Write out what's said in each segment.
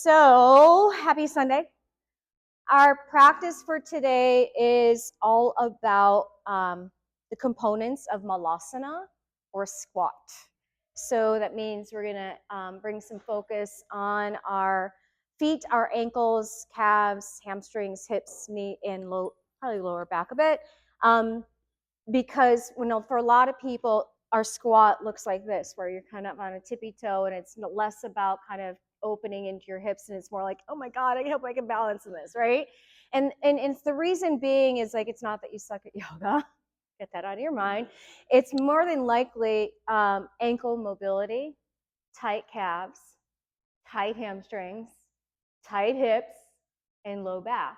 So, happy Sunday. Our practice for today is all about the components of malasana or squat. So that means we're going to bring some focus on our feet, our ankles, calves, hamstrings, hips, knee, and probably lower back a bit. Because for a lot of people, our squat looks like this, where you're kind of on a tippy toe, and it's less about kind of opening into your hips, and it's more like, oh my God, I hope I can balance in this, right? And it's the reason being is like, it's not that you suck at yoga. Get that out of your mind. It's more than likely ankle mobility, tight calves, tight hamstrings, tight hips, and low back.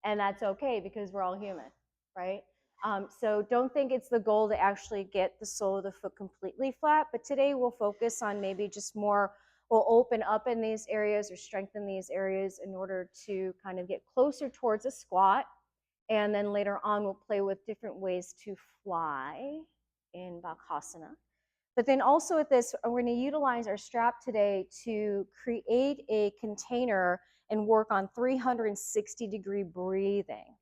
And that's okay because we're all human, right? So don't think it's the goal to actually get the sole of the foot completely flat, but today we'll focus on maybe just more, we'll open up in these areas or strengthen these areas in order to kind of get closer towards a squat. And then later on, we'll play with different ways to fly in Bakasana. But then also with this, we're going to utilize our strap today to create a container and work on 360-degree breathing.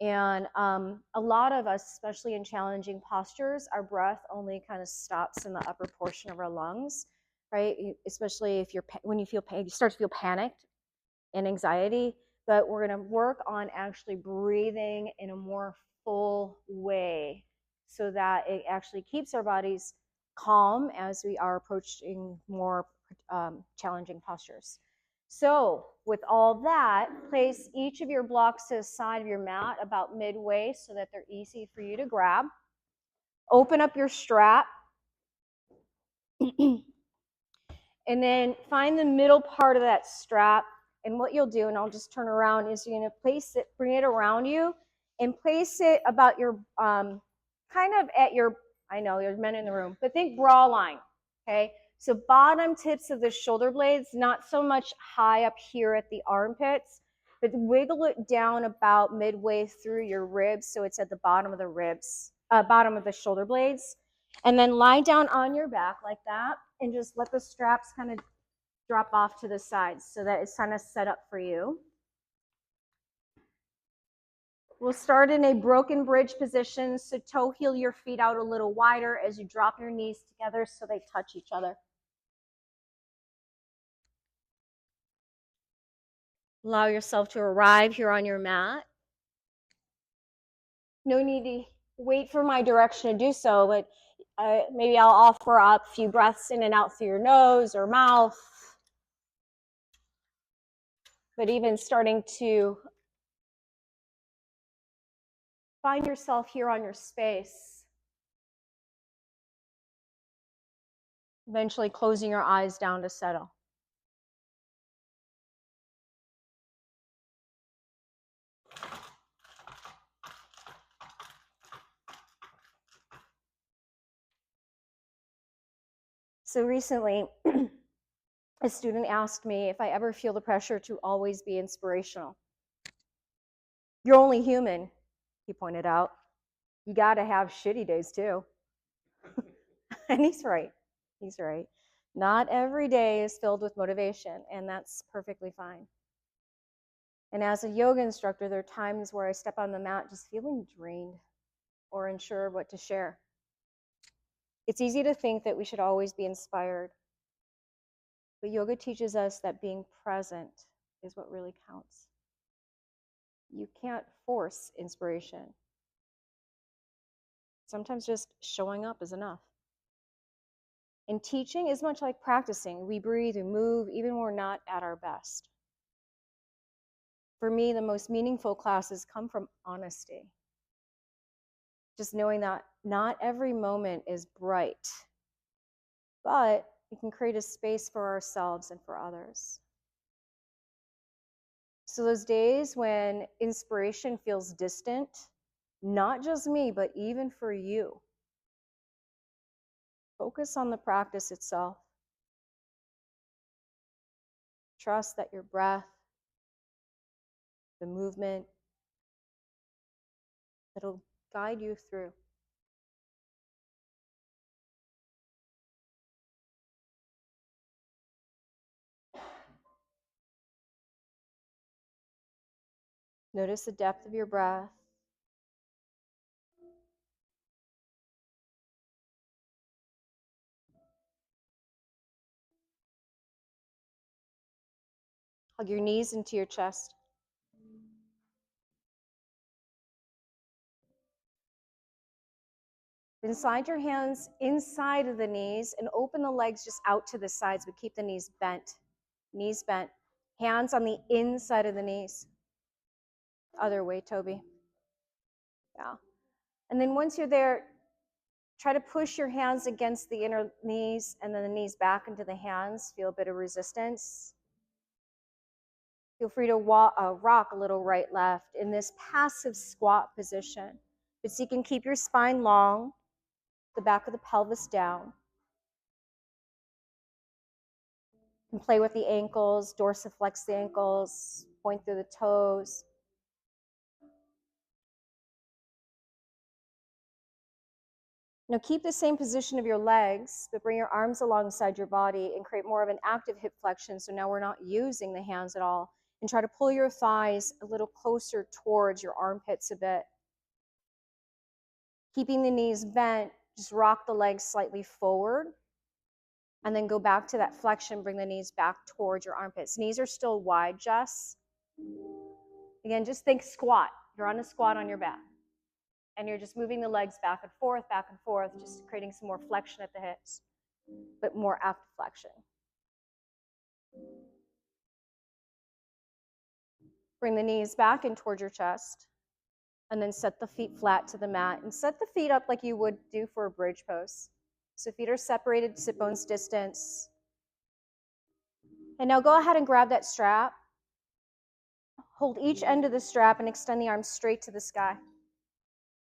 And a lot of us, especially in challenging postures, our breath only kind of stops in the upper portion of our lungs, right? Especially if when you feel pain, you start to feel panicked and anxiety. But we're going to work on actually breathing in a more full way so that it actually keeps our bodies calm as we are approaching more challenging postures. So with all that, place each of your blocks to the side of your mat about midway so that they're easy for you to grab. Open up your strap. And then find the middle part of that strap. And what you'll do, and I'll just turn around, is you're going to place it, bring it around you, and place it about your, kind of at your, I know there's men in the room, but think bra line, okay? So bottom tips of the shoulder blades, not so much high up here at the armpits, but wiggle it down about midway through your ribs so it's at the bottom of the ribs, bottom of the shoulder blades. And then lie down on your back like that and just let the straps kind of drop off to the sides so that it's kind of set up for you. We'll start in a broken bridge position, so toe heel your feet out a little wider as you drop your knees together so they touch each other. Allow yourself to arrive here on your mat. No need to wait for my direction to do so, but maybe I'll offer up a few breaths in and out through your nose or mouth. But even starting to find yourself here on your space. Eventually closing your eyes down to settle. So recently, a student asked me if I ever feel the pressure to always be inspirational. You're only human, he pointed out. You got to have shitty days too. And he's right. He's right. Not every day is filled with motivation, and that's perfectly fine. And as a yoga instructor, there are times where I step on the mat just feeling drained or unsure of what to share. It's easy to think that we should always be inspired. But yoga teaches us that being present is what really counts. You can't force inspiration. Sometimes just showing up is enough. And teaching is much like practicing. We breathe, we move, even when we're not at our best. For me, the most meaningful classes come from honesty. Just knowing that not every moment is bright, but we can create a space for ourselves and for others. So those days when inspiration feels distant, not just me, but even for you, focus on the practice itself. Trust that your breath, the movement, it'll guide you through. Notice the depth of your breath. Hug your knees into your chest. Then slide your hands inside of the knees and open the legs just out to the sides, but keep the knees bent. Knees bent. Hands on the inside of the knees. Other way, Toby. Yeah. And then once you're there, try to push your hands against the inner knees and then the knees back into the hands. Feel a bit of resistance. Feel free to rock a little right, left in this passive squat position. But so you can keep your spine long, the back of the pelvis down. You can play with the ankles, dorsiflex the ankles, point through the toes. Now keep the same position of your legs, but bring your arms alongside your body and create more of an active hip flexion. So now we're not using the hands at all. And try to pull your thighs a little closer towards your armpits a bit. Keeping the knees bent, just rock the legs slightly forward. And then go back to that flexion, bring the knees back towards your armpits. Knees are still wide, Jess. Again, just think squat. You're on a squat on your back. And you're just moving the legs back and forth, just creating some more flexion at the hips, but more active flexion. Bring the knees back in towards your chest, and then set the feet flat to the mat, and set the feet up like you would do for a bridge pose. So feet are separated, sit bones distance. And now go ahead and grab that strap. Hold each end of the strap and extend the arms straight to the sky.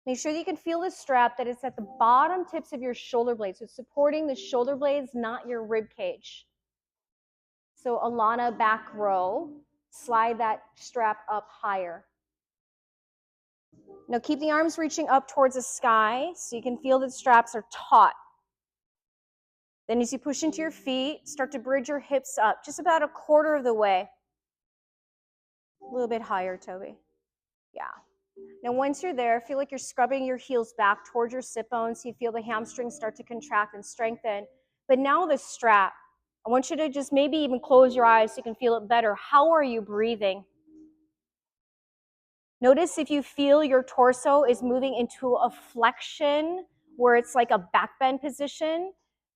Make sure that you can feel the strap, that it's at the bottom tips of your shoulder blades. So it's supporting the shoulder blades, not your rib cage. So Alana, back row, slide that strap up higher. Now keep the arms reaching up towards the sky so you can feel that straps are taut. Then as you push into your feet, start to bridge your hips up, just about a quarter of the way. A little bit higher, Toby. Yeah. Now once you're there, feel like you're scrubbing your heels back towards your sit bones. So you feel the hamstrings start to contract and strengthen. But now the strap, I want you to just maybe even close your eyes so you can feel it better. How are you breathing? Notice if you feel your torso is moving into a flexion where it's like a back bend position.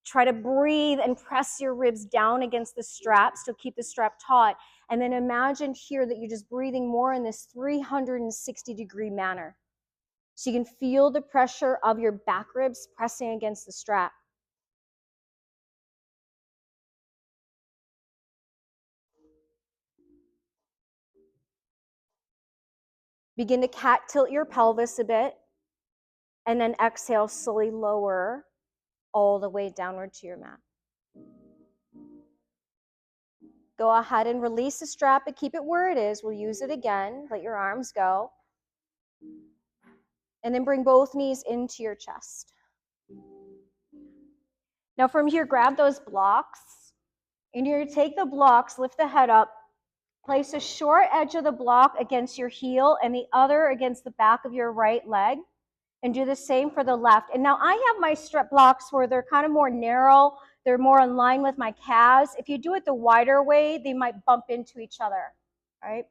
Try to breathe and press your ribs down against the strap, so keep the strap taut. And then imagine here that you're just breathing more in this 360-degree manner. So you can feel the pressure of your back ribs pressing against the strap. Begin to cat tilt your pelvis a bit, and then exhale, slowly lower all the way downward to your mat. Go ahead and release the strap, but keep it where it is. We'll use it again. Let your arms go. And then bring both knees into your chest. Now from here, grab those blocks. And you're going to take the blocks, lift the head up, place a short edge of the block against your heel and the other against the back of your right leg. And do the same for the left. And now I have my strap blocks where they're kind of more narrow. They're more in line with my calves. If you do it the wider way, they might bump into each other, right?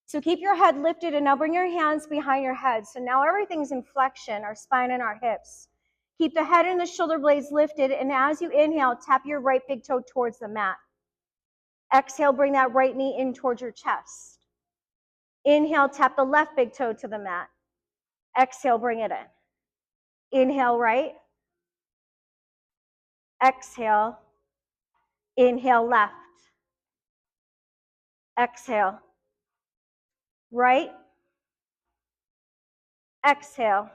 So keep your head lifted and now bring your hands behind your head. So now everything's in flexion, our spine and our hips. Keep the head and the shoulder blades lifted. And as you inhale, tap your right big toe towards the mat. Exhale, bring that right knee in towards your chest. Inhale, tap the left big toe to the mat. Exhale, bring it in. Inhale, right. Exhale. Inhale, left. Exhale. Right. Exhale.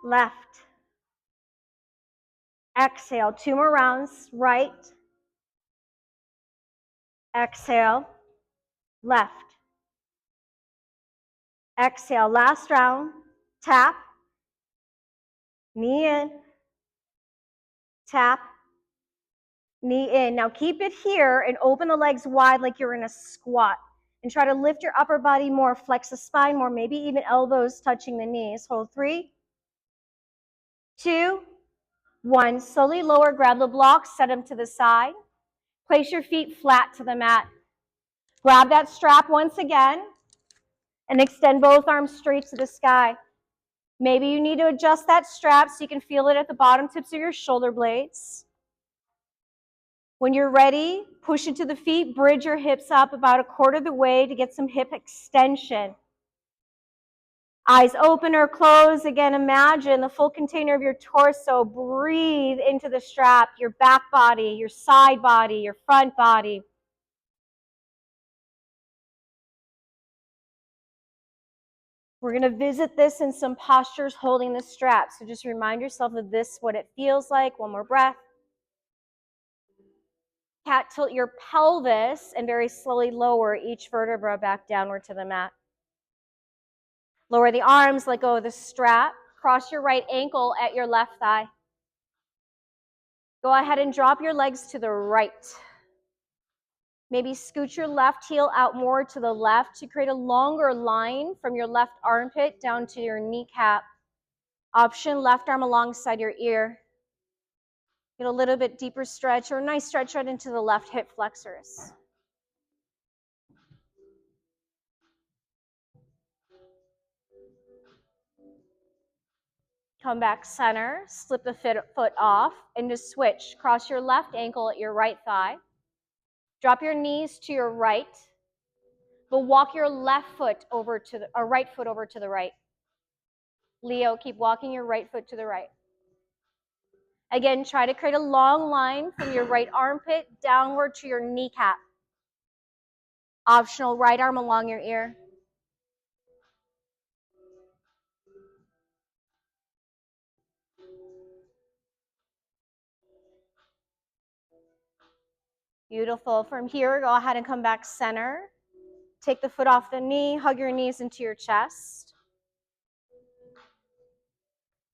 Left. Exhale. 2 more rounds. Right. Exhale. Left. Exhale. Last round. Tap. Knee in. Tap. Knee in. Now keep it here and open the legs wide like you're in a squat. And try to lift your upper body more, flex the spine more, maybe even elbows touching the knees. Hold 3, 2, 1. Slowly lower, grab the blocks, set them to the side. Place your feet flat to the mat. Grab that strap once again and extend both arms straight to the sky. Maybe you need to adjust that strap so you can feel it at the bottom tips of your shoulder blades. When you're ready, push into the feet, bridge your hips up about a quarter of the way to get some hip extension. Eyes open or closed. Again, imagine the full container of your torso. Breathe into the strap, your back body, your side body, your front body. We're going to visit this in some postures holding the strap. So just remind yourself of this, what it feels like. One more breath. Cat, tilt your pelvis and very slowly lower each vertebra back downward to the mat. Lower the arms, let go of the strap. Cross your right ankle at your left thigh. Go ahead and drop your legs to the right. Maybe scoot your left heel out more to the left to create a longer line from your left armpit down to your kneecap. Option, left arm alongside your ear. Get a little bit deeper stretch or a nice stretch right into the left hip flexors. Come back center, slip the foot off, and just switch. Cross your left ankle at your right thigh. Drop your knees to your right, but walk your left foot over to the, or right foot over to the right. Leo, keep walking your right foot to the right. Again, try to create a long line from your right armpit downward to your kneecap. Optional, right arm along your ear. Beautiful. From here, go ahead and come back center. Take the foot off the knee, hug your knees into your chest.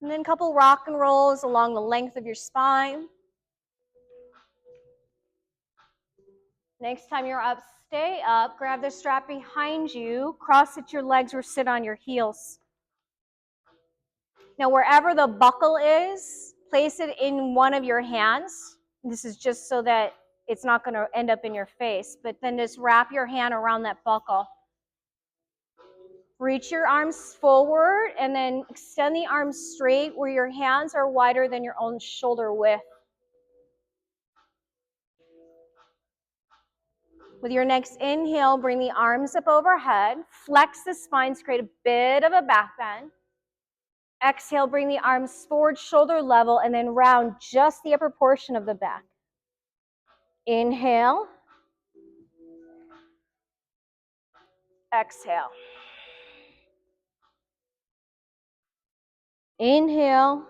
And then a couple rock and rolls along the length of your spine. Next time you're up, stay up. Grab the strap behind you. Cross-sit your legs or sit on your heels. Now, wherever the buckle is, place it in one of your hands. This is just so that it's not going to end up in your face. But then just wrap your hand around that buckle. Reach your arms forward and then extend the arms straight where your hands are wider than your own shoulder width. With your next inhale, bring the arms up overhead. Flex the spines, create a bit of a back bend. Exhale, bring the arms forward, shoulder level, and then round just the upper portion of the back. Inhale. Exhale. Inhale.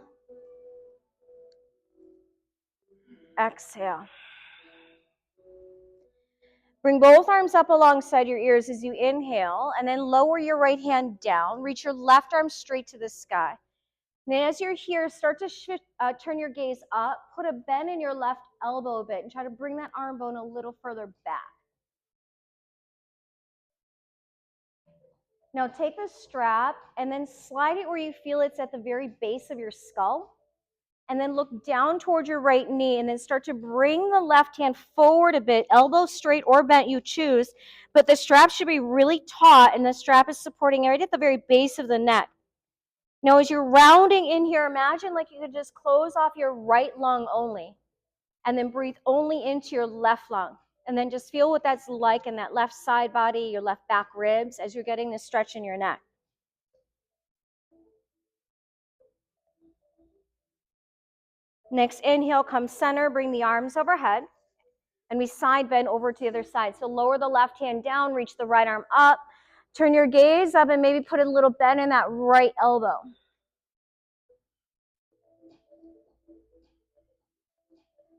Exhale. Bring both arms up alongside your ears as you inhale, and then lower your right hand down. Reach your left arm straight to the sky. And then as you're here, start to turn your gaze up. Put a bend in your left elbow a bit and try to bring that arm bone a little further back. Now take the strap and then slide it where you feel it's at the very base of your skull. And then look down toward your right knee and then start to bring the left hand forward a bit, elbow straight or bent, you choose. But the strap should be really taut and the strap is supporting right at the very base of the neck. Now as you're rounding in here, imagine like you could just close off your right lung only and then breathe only into your left lung. And then just feel what that's like in that left side body, your left back ribs as you're getting this stretch in your neck. Next inhale, come center, bring the arms overhead. And we side bend over to the other side. So lower the left hand down, reach the right arm up. Turn your gaze up and maybe put a little bend in that right elbow.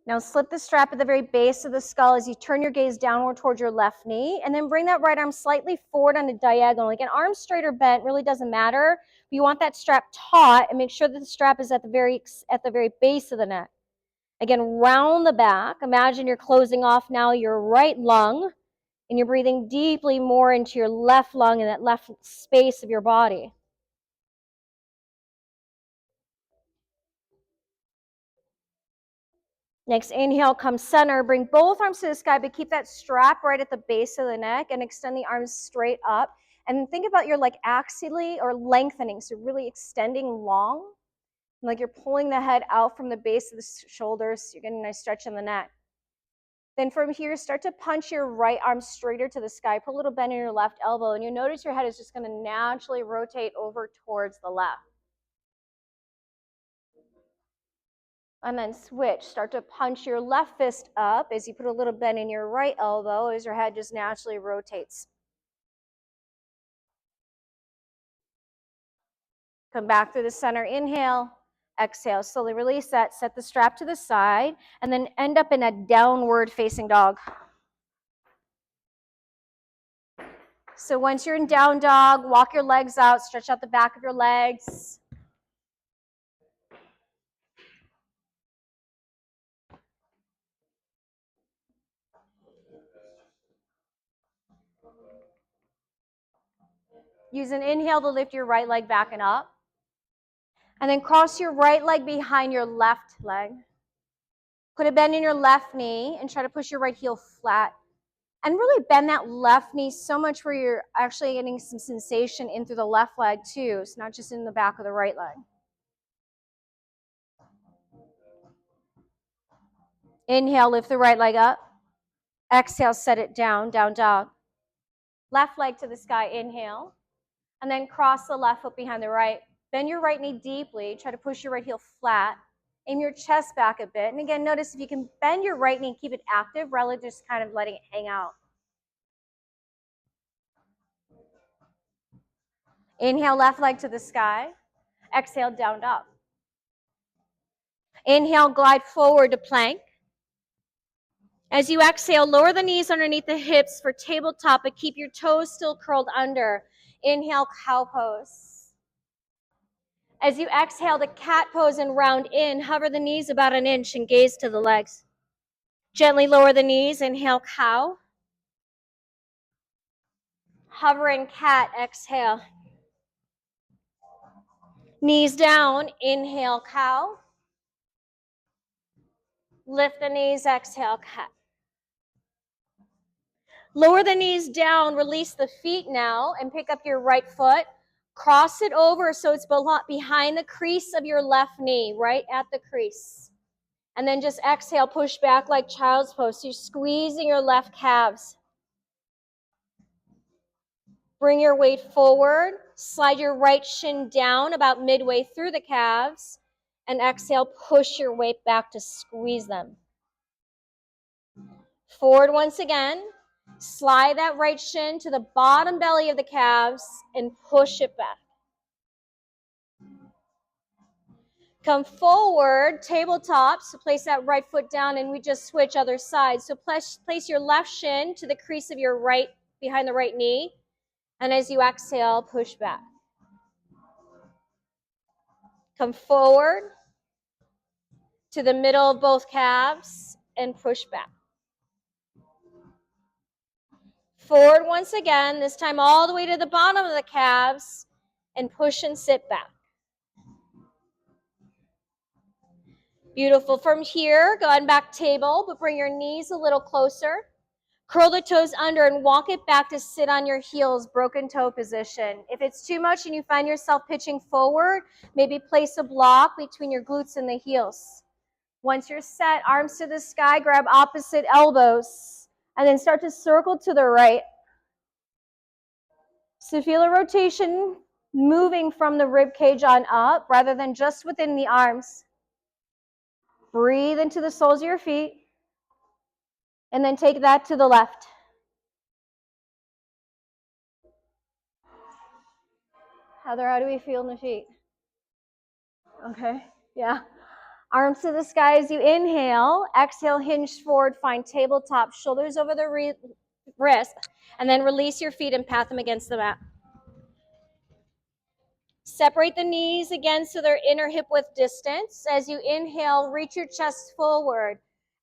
Now slip the strap at the very base of the skull as you turn your gaze downward towards your left knee, and then bring that right arm slightly forward on a diagonal. Again, arm straight or bent really doesn't matter. But you want that strap taut and make sure that the strap is at the very base of the neck. Again, round the back. Imagine you're closing off now your right lung. And you're breathing deeply more into your left lung and that left space of your body. Next, inhale, come center. Bring both arms to the sky, but keep that strap right at the base of the neck and extend the arms straight up. And think about your like axially or lengthening, so really extending long. Like you're pulling the head out from the base of the shoulders. So you're getting a nice stretch in the neck. Then from here, start to punch your right arm straighter to the sky. Put a little bend in your left elbow, and you notice your head is just going to naturally rotate over towards the left. And then switch. Start to punch your left fist up as you put a little bend in your right elbow as your head just naturally rotates. Come back through the center. Inhale. Exhale. Slowly release that. Set the strap to the side, and then end up in a downward facing dog. So once you're in down dog, walk your legs out, stretch out the back of your legs. Use an inhale to lift your right leg back and up. And then cross your right leg behind your left leg. Put a bend in your left knee and try to push your right heel flat. And really bend that left knee so much where you're actually getting some sensation in through the left leg too. It's not just in the back of the right leg. Inhale, lift the right leg up. Exhale, set it down, down dog. Left leg to the sky, inhale. And then cross the left foot behind the right. Bend your right knee deeply. Try to push your right heel flat. Aim your chest back a bit. And again, notice if you can bend your right knee, keep it active rather than just kind of letting it hang out. Inhale, left leg to the sky. Exhale, down dog. Inhale, glide forward to plank. As you exhale, lower the knees underneath the hips for tabletop, but keep your toes still curled under. Inhale, cow pose. As you exhale, the cat pose and round in, hover the knees about an inch and gaze to the legs. Gently lower the knees, inhale, cow. Hover in cat, exhale. Knees down, inhale, cow. Lift the knees, exhale, cat. Lower the knees down, release the feet now, and pick up your right foot. Cross it over so it's behind the crease of your left knee, right at the crease. And then just exhale, push back like child's pose. So you're squeezing your left calves. Bring your weight forward. Slide your right shin down about midway through the calves. And exhale, push your weight back to squeeze them. Forward once again. Slide that right shin to the bottom belly of the calves and push it back. Come forward, tabletop, so place that right foot down and we just switch other sides. So place your left shin to the crease of your right, behind the right knee. And as you exhale, push back. Come forward to the middle of both calves and push back. Forward once again, this time all the way to the bottom of the calves and push and sit back. Beautiful. From here, go on back table, but bring your knees a little closer. Curl the toes under and walk it back to sit on your heels, broken toe position. If it's too much and you find yourself pitching forward, maybe place a block between your glutes and the heels. Once you're set, arms to the sky, grab opposite elbows, and then start to circle to the right. So feel a rotation moving from the rib cage on up rather than just within the arms. Breathe into the soles of your feet, and then take that to the left. Heather, how do we feel in the feet? Okay, yeah. Arms to the sky as you inhale. Exhale, hinge forward, find tabletop, shoulders over the wrist, and then release your feet and pat them against the mat. Separate the knees again so they're inner hip width distance. As you inhale, reach your chest forward.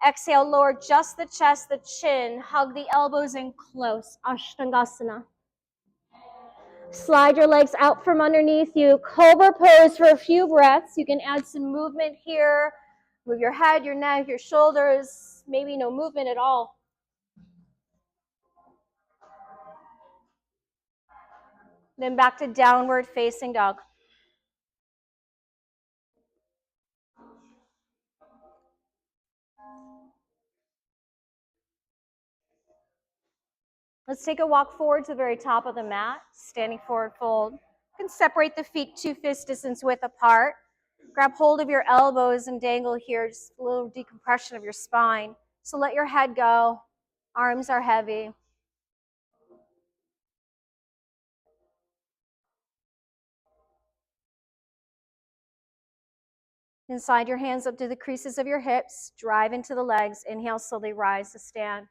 Exhale, lower just the chest, the chin. Hug the elbows in close. Ashtangasana. Slide your legs out from underneath you. Cobra pose for a few breaths. You can add some movement here. Move your head, your neck, your shoulders. Maybe no movement at all. Then back to downward facing dog. Let's take a walk forward to the very top of the mat, standing forward fold. You can separate the feet 2 fist distance width apart. Grab hold of your elbows and dangle here, just a little decompression of your spine. So let your head go. Arms are heavy. Then slide your hands up to the creases of your hips. Drive into the legs. Inhale, slowly rise to stand.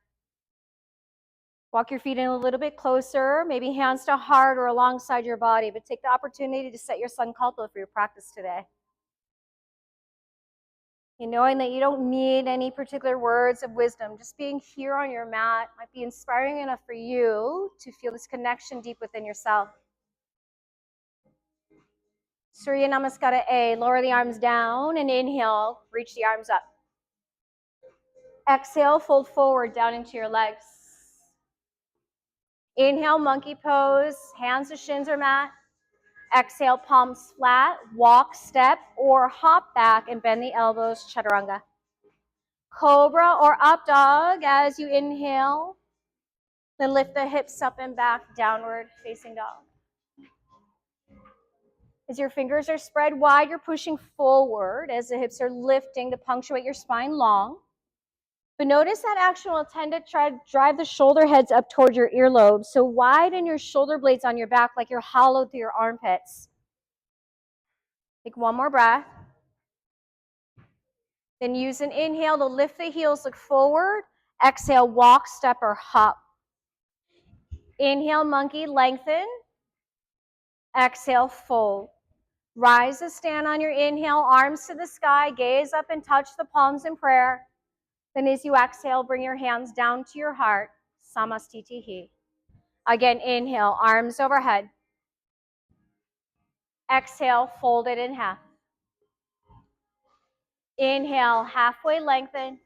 Walk your feet in a little bit closer, maybe hands to heart or alongside your body, but take the opportunity to set your sankalpa for your practice today. And knowing that you don't need any particular words of wisdom, just being here on your mat might be inspiring enough for you to feel this connection deep within yourself. Surya Namaskara A, lower the arms down and inhale, reach the arms up. Exhale, fold forward down into your legs. Inhale, monkey pose, hands to shins or mat. Exhale, palms flat, walk, step, or hop back and bend the elbows, chaturanga. Cobra or up dog as you inhale. Then lift the hips up and back, downward facing dog. As your fingers are spread wide, you're pushing forward as the hips are lifting to punctuate your spine long. But notice that action will tend to try to drive the shoulder heads up toward your earlobes. So widen your shoulder blades on your back like you're hollowed through your armpits. Take one more breath. Then use an inhale to lift the heels, look forward. Exhale, walk, step, or hop. Inhale, monkey, lengthen. Exhale, fold. Rise to stand on your inhale, arms to the sky, gaze up and touch the palms in prayer. Then as you exhale, bring your hands down to your heart, samastitihi. Again, inhale, arms overhead. Exhale, fold it in half. Inhale, halfway lengthen.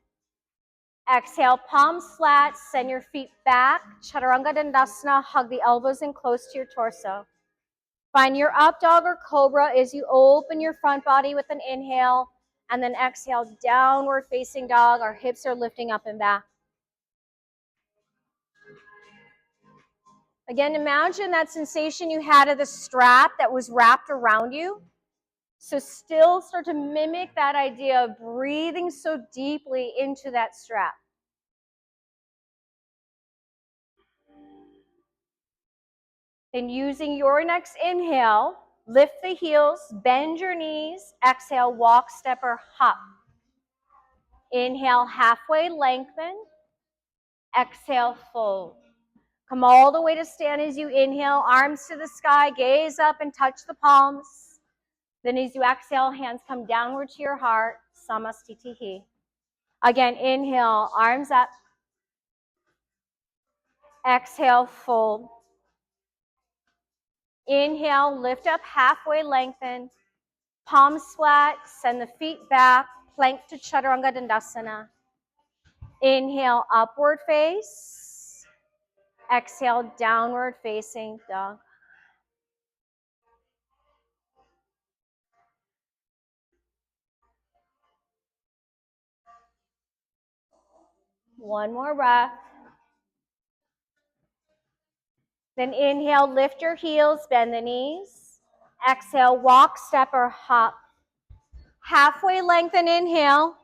Exhale, palms flat, send your feet back. Chaturanga Dandasana, hug the elbows in close to your torso. Find your up dog or cobra as you open your front body with an inhale, and then exhale, downward facing dog. Our hips are lifting up and back. Again, imagine that sensation you had of the strap that was wrapped around you. So still start to mimic that idea of breathing so deeply into that strap. Then using your next inhale, lift the heels, bend your knees, exhale, walk, step, or hop. Inhale, halfway lengthen. Exhale, fold. Come all the way to stand as you inhale, arms to the sky, gaze up and touch the palms. Then as you exhale, hands come downward to your heart, samastitihi. Again, inhale, arms up. Exhale, fold. Inhale, lift up, halfway lengthen. Palms flat, send the feet back, plank to Chaturanga Dandasana. Inhale, upward face. Exhale, downward facing dog. One more breath. Then inhale, lift your heels, bend the knees. Exhale, walk, step, or hop. Halfway lengthen, inhale.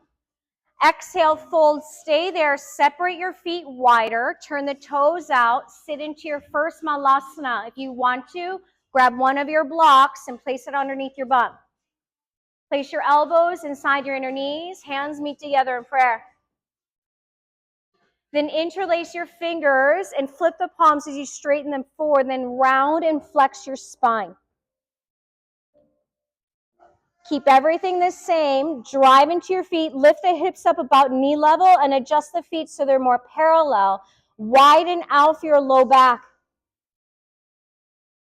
Exhale, fold, stay there. Separate your feet wider. Turn the toes out. Sit into your first malasana. If you want to, grab one of your blocks and place it underneath your bum. Place your elbows inside your inner knees. Hands meet together in prayer. Then interlace your fingers and flip the palms as you straighten them forward. Then round and flex your spine. Keep everything the same. Drive into your feet. Lift the hips up about knee level and adjust the feet so they're more parallel. Widen out for your low back.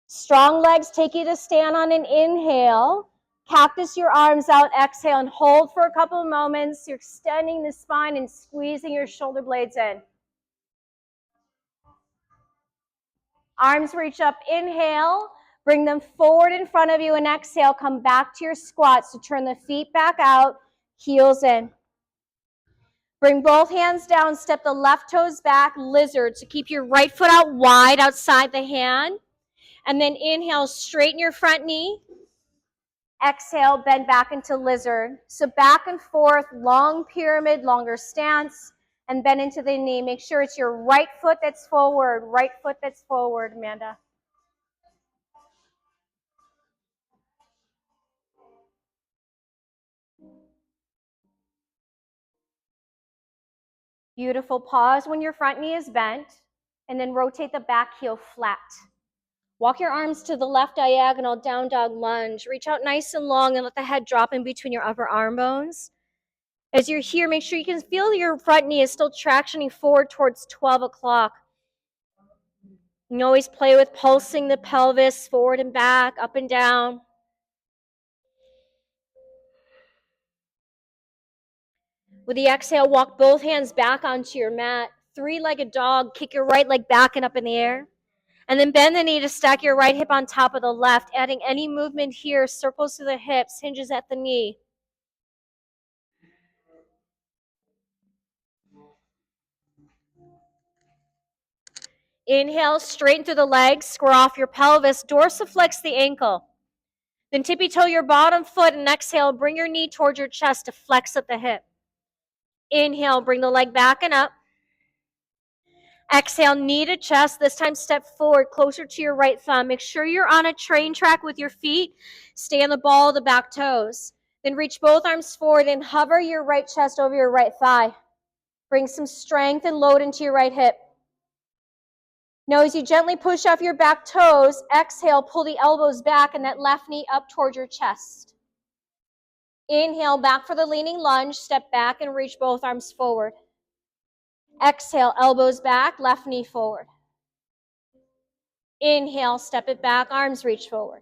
Strong legs take you to stand on an inhale. Cactus your arms out, exhale, and hold for a couple of moments. You're extending the spine and squeezing your shoulder blades in. Arms reach up, inhale. Bring them forward in front of you, and exhale. Come back to your squat. So turn the feet back out, heels in. Bring both hands down, step the left toes back, lizard. So keep your right foot out wide outside the hand. And then inhale, straighten your front knee. Exhale, bend back into lizard. So back and forth, long pyramid, longer stance, and bend into the knee. Make sure it's your right foot that's forward, Amanda. Beautiful. Pause when your front knee is bent, and then rotate the back heel flat. Walk your arms to the left diagonal, down dog lunge. Reach out nice and long and let the head drop in between your upper arm bones. As you're here, make sure you can feel your front knee is still tractioning forward towards 12 o'clock. You can always play with pulsing the pelvis forward and back, up and down. With the exhale, walk both hands back onto your mat. Three-legged dog, kick your right leg back and up in the air. And then bend the knee to stack your right hip on top of the left, adding any movement here, circles to the hips, hinges at the knee. Inhale, straighten through the legs, square off your pelvis, dorsiflex the ankle. Then tippy toe your bottom foot and exhale, bring your knee towards your chest to flex at the hip. Inhale, bring the leg back and up. Exhale, knee to chest. This time step forward, closer to your right thumb. Make sure you're on a train track with your feet. Stay on the ball of the back toes. Then reach both arms forward and hover your right chest over your right thigh. Bring some strength and load into your right hip. Now as you gently push off your back toes, exhale, pull the elbows back and that left knee up towards your chest. Inhale, back for the leaning lunge. Step back and reach both arms forward. Exhale, elbows back, left knee forward. Inhale, step it back, arms reach forward.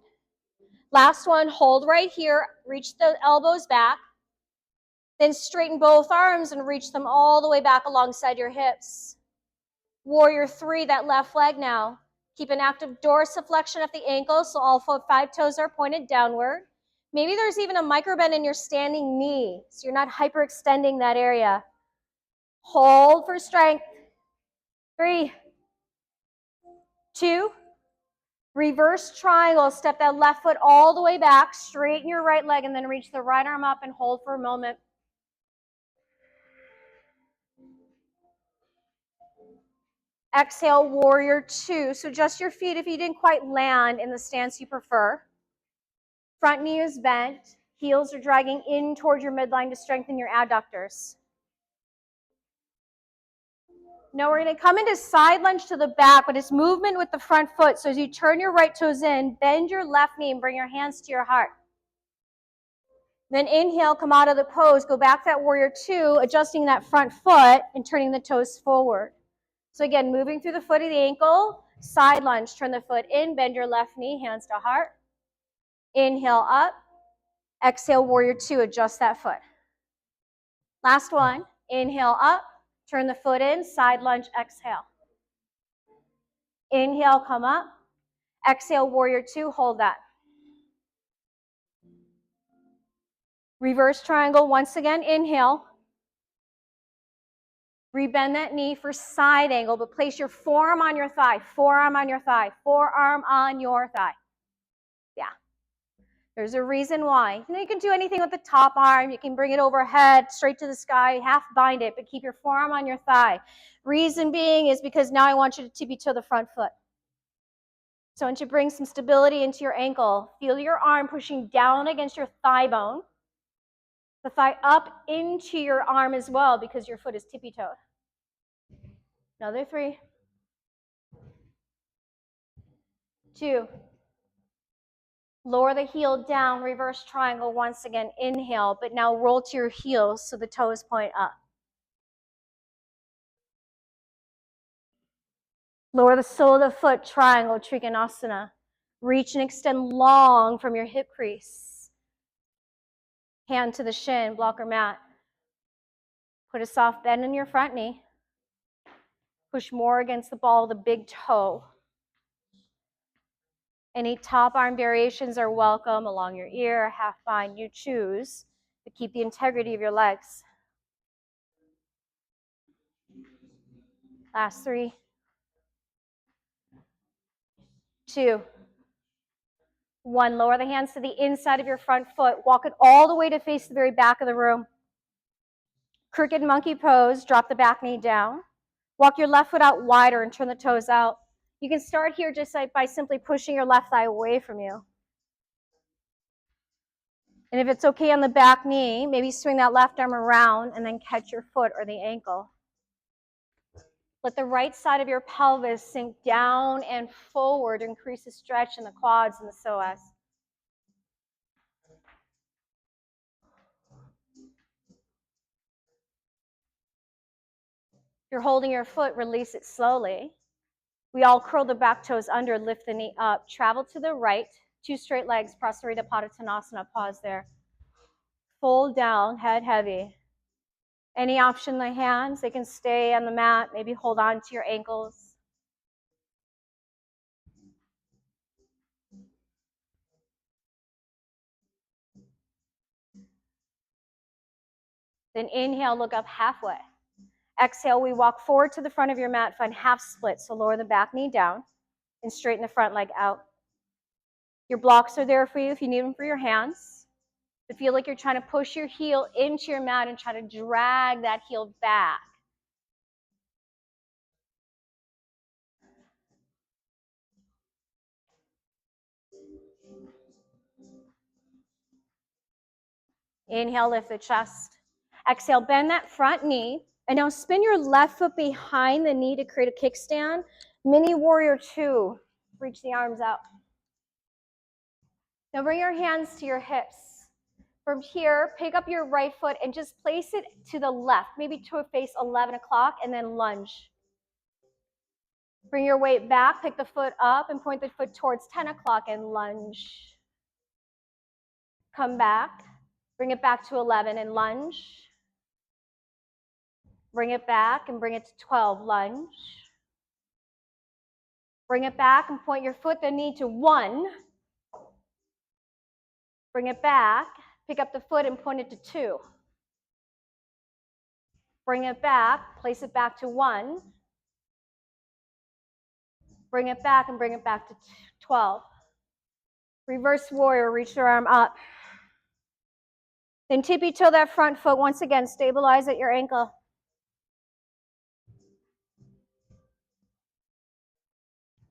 Last one, hold right here, reach the elbows back. Then straighten both arms and reach them all the way back alongside your hips. Warrior 3, that left leg now. Keep an active dorsiflexion of the ankle so all 5 toes are pointed downward. Maybe there's even a microbend in your standing knee, so you're not hyperextending that area. Hold for strength. 3, 2, reverse triangle. Step that left foot all the way back, straighten your right leg, and then reach the right arm up and hold for a moment. Exhale, warrior 2. So adjust your feet if you didn't quite land in the stance you prefer. Front knee is bent. Heels are dragging in towards your midline to strengthen your adductors. Now we're going to come into side lunge to the back, but it's movement with the front foot. So as you turn your right toes in, bend your left knee and bring your hands to your heart. Then inhale, come out of the pose, go back to that warrior 2, adjusting that front foot and turning the toes forward. So again, moving through the foot of the ankle, side lunge, turn the foot in, bend your left knee, hands to heart. Inhale up, exhale, warrior 2, adjust that foot. Last one, inhale up, turn the foot in, side lunge, exhale. Inhale, come up, exhale, warrior 2, hold that. Reverse triangle, once again, inhale. Rebend that knee for side angle, but place your forearm on your thigh, forearm on your thigh, forearm on your thigh. Yeah. There's a reason why. You can do anything with the top arm. You can bring it overhead, straight to the sky, half bind it, but keep your forearm on your thigh. Reason being is because now I want you to tippy toe the front foot. So I want you to bring some stability into your ankle. Feel your arm pushing down against your thigh bone. The thigh up into your arm as well because your foot is tippy toed. Another 3, 2, Lower the heel down, reverse triangle once again. Inhale, but now roll to your heels so the toes point up. Lower the sole of the foot, triangle, Trikonasana. Reach and extend long from your hip crease. Hand to the shin, blocker mat. Put a soft bend in your front knee. Push more against the ball of the big toe. Any top arm variations are welcome along your ear, half bind, you choose, to keep the integrity of your legs. Last 3, 2, 1. Lower the hands to the inside of your front foot. Walk it all the way to face the very back of the room. Crooked monkey pose, drop the back knee down. Walk your left foot out wider and turn the toes out. You can start here just like by simply pushing your left thigh away from you. And if it's okay on the back knee, maybe swing that left arm around and then catch your foot or the ankle. Let the right side of your pelvis sink down and forward, increase the stretch in the quads and the psoas. If you're holding your foot, release it slowly. We all curl the back toes under, lift the knee up. Travel to the right, 2 straight legs, Prasarita Padottanasana, pause there. Fold down, head heavy. Any option, the hands, they can stay on the mat, maybe hold on to your ankles. Then inhale, look up halfway. Exhale, we walk forward to the front of your mat, find half split. So lower the back knee down and straighten the front leg out. Your blocks are there for you if you need them for your hands. But feel like you're trying to push your heel into your mat and try to drag that heel back. Inhale, lift the chest. Exhale, bend that front knee. And now spin your left foot behind the knee to create a kickstand. Mini warrior 2. Reach the arms out. Now bring your hands to your hips. From here, pick up your right foot and just place it to the left, maybe to face 11 o'clock, and then lunge. Bring your weight back, pick the foot up, and point the foot towards 10 o'clock and lunge. Come back, bring it back to 11 and lunge. Bring it back and bring it to 12, lunge. Bring it back and point your foot, the knee to 1. Bring it back, pick up the foot and point it to 2. Bring it back, place it back to 1. Bring it back and bring it back to 12. Reverse warrior, reach your arm up. Then tippy toe that front foot once again, stabilize at your ankle.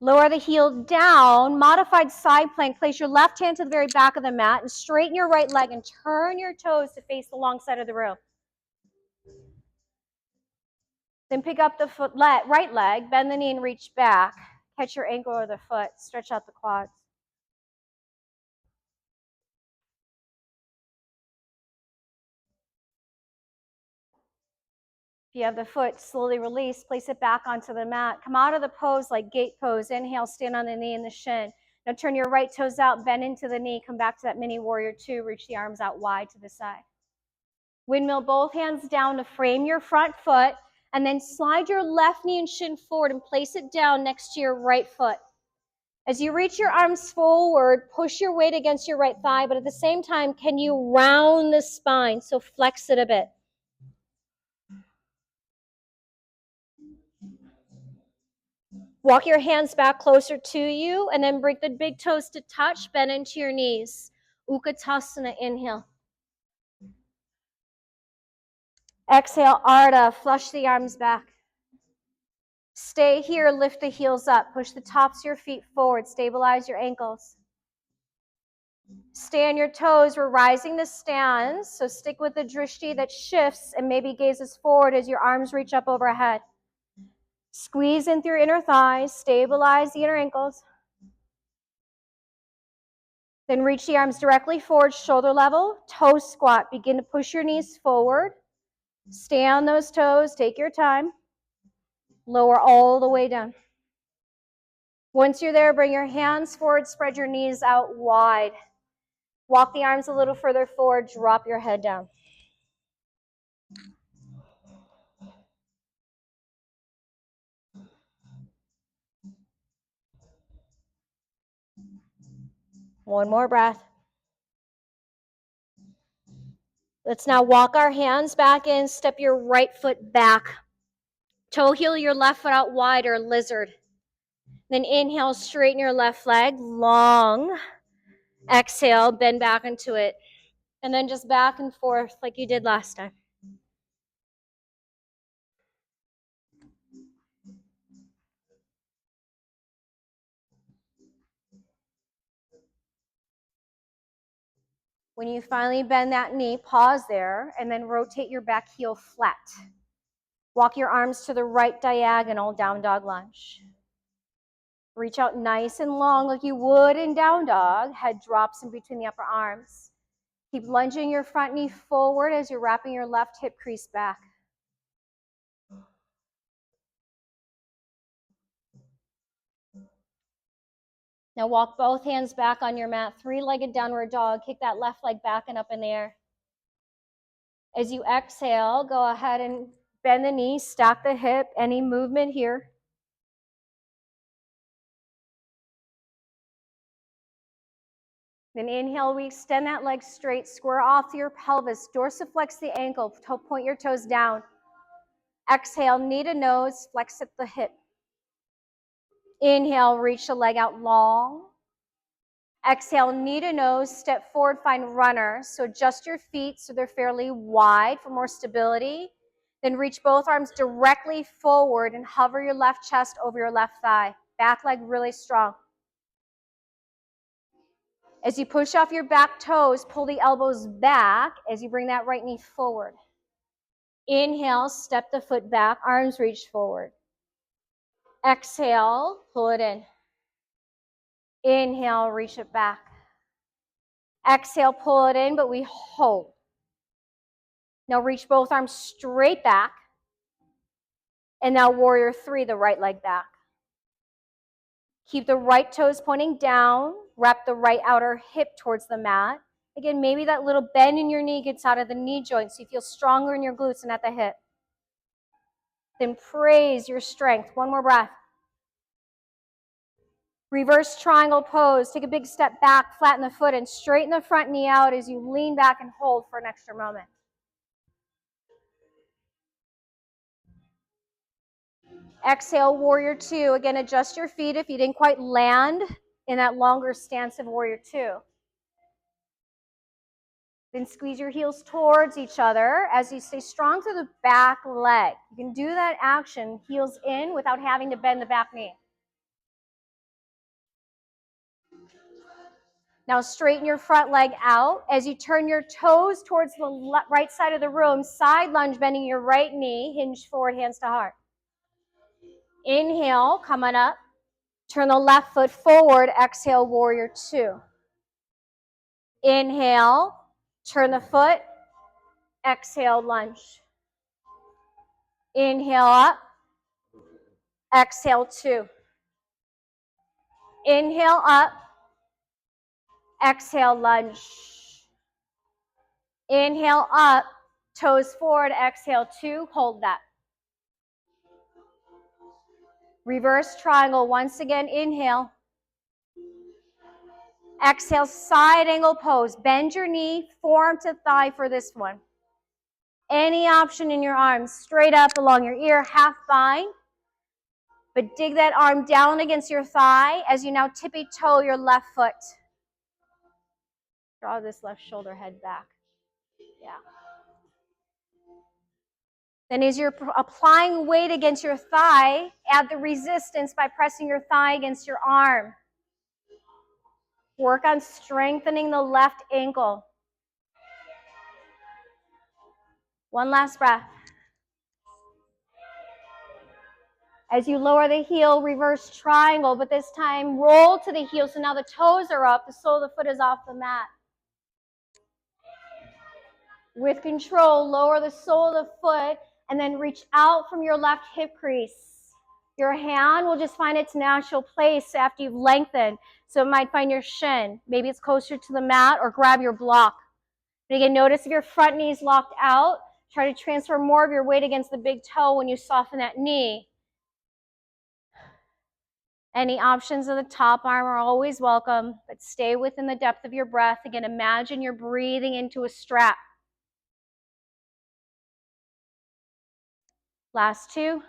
Lower the heel down, modified side plank. Place your left hand to the very back of the mat and straighten your right leg and turn your toes to face the long side of the room. Then pick up the right leg, bend the knee and reach back. Catch your ankle or the foot, stretch out the quads. If you have the foot, slowly release, place it back onto the mat. Come out of the pose like gate pose. Inhale, stand on the knee and the shin. Now turn your right toes out, bend into the knee, come back to that mini warrior 2, reach the arms out wide to the side. Windmill both hands down to frame your front foot, and then slide your left knee and shin forward and place it down next to your right foot. As you reach your arms forward, push your weight against your right thigh, but at the same time, can you round the spine? So flex it a bit. Walk your hands back closer to you, and then bring the big toes to touch, bend into your knees. Utkatasana, inhale. Exhale, Ardha, flush the arms back. Stay here, lift the heels up. Push the tops of your feet forward, stabilize your ankles. Stay on your toes, we're rising the stance, so stick with the drishti that shifts and maybe gazes forward as your arms reach up overhead. Squeeze in through your inner thighs, stabilize the inner ankles. Then reach the arms directly forward, shoulder level, toe squat. Begin to push your knees forward. Stay on those toes, take your time. Lower all the way down. Once you're there, bring your hands forward, spread your knees out wide. Walk the arms a little further forward, drop your head down. One more breath. Let's now walk our hands back in, step your right foot back. Toe heel your left foot out wide or lizard. Then inhale, straighten your left leg, long. Exhale, bend back into it. And then just back and forth like you did last time. When you finally bend that knee, pause there, and then rotate your back heel flat. Walk your arms to the right diagonal, down dog lunge. Reach out nice and long like you would in down dog. Head drops in between the upper arms. Keep lunging your front knee forward as you're wrapping your left hip crease back. Now walk both hands back on your mat, three-legged downward dog. Kick that left leg back and up in the air. As you exhale, go ahead and bend the knee, stack the hip, any movement here. Then inhale, we extend that leg straight, square off your pelvis, dorsiflex the ankle, point your toes down. Exhale, knee to nose, flex at the hip. Inhale, reach the leg out long. Exhale, knee to nose, step forward, find runner. So adjust your feet so they're fairly wide for more stability. Then reach both arms directly forward and hover your left chest over your left thigh. Back leg really strong. As you push off your back toes, pull the elbows back as you bring that right knee forward. Inhale, step the foot back, arms reach forward. Exhale, pull it in. Inhale, reach it back. Exhale, pull it in, but we hold. Now reach both arms straight back. And now warrior three, the right leg back. Keep the right toes pointing down. Wrap the right outer hip towards the mat. Again, maybe that little bend in your knee gets out of the knee joint so you feel stronger in your glutes and at the hip. Then praise your strength. One more breath. Reverse triangle pose. Take a big step back, flatten the foot, and straighten the front knee out as you lean back and hold for an extra moment. Exhale, warrior two. Again, adjust your feet if you didn't quite land in that longer stance of warrior two. Then squeeze your heels towards each other as you stay strong through the back leg. You can do that action, heels in, without having to bend the back knee. Now straighten your front leg out. As you turn your toes towards the right side of the room, side lunge, bending your right knee, hinge forward, hands to heart. Inhale, come on up. Turn the left foot forward, exhale, warrior two. Inhale, turn the foot, exhale, lunge. Inhale up, exhale two. Inhale up, exhale, lunge. Inhale up, toes forward, exhale two, hold that. Reverse triangle, once again, inhale. Exhale, side angle pose. Bend your knee, forearm to thigh for this one. Any option in your arms, straight up along your ear, half bind. But dig that arm down against your thigh as you now tippy toe your left foot. Draw this left shoulder head back. Yeah. Then as you're applying weight against your thigh, add the resistance by pressing your thigh against your arm. Work on strengthening the left ankle. One last breath. As you lower the heel, reverse triangle, but this time roll to the heel. So now the toes are up, the sole of the foot is off the mat. With control, lower the sole of the foot and then reach out from your left hip crease. Your hand will just find its natural place after you've lengthened. So it might find your shin. Maybe it's closer to the mat or grab your block. But again, notice if your front knee is locked out, try to transfer more of your weight against the big toe when you soften that knee. Any options of the top arm are always welcome, but stay within the depth of your breath. Again, imagine you're breathing into a strap. Last two.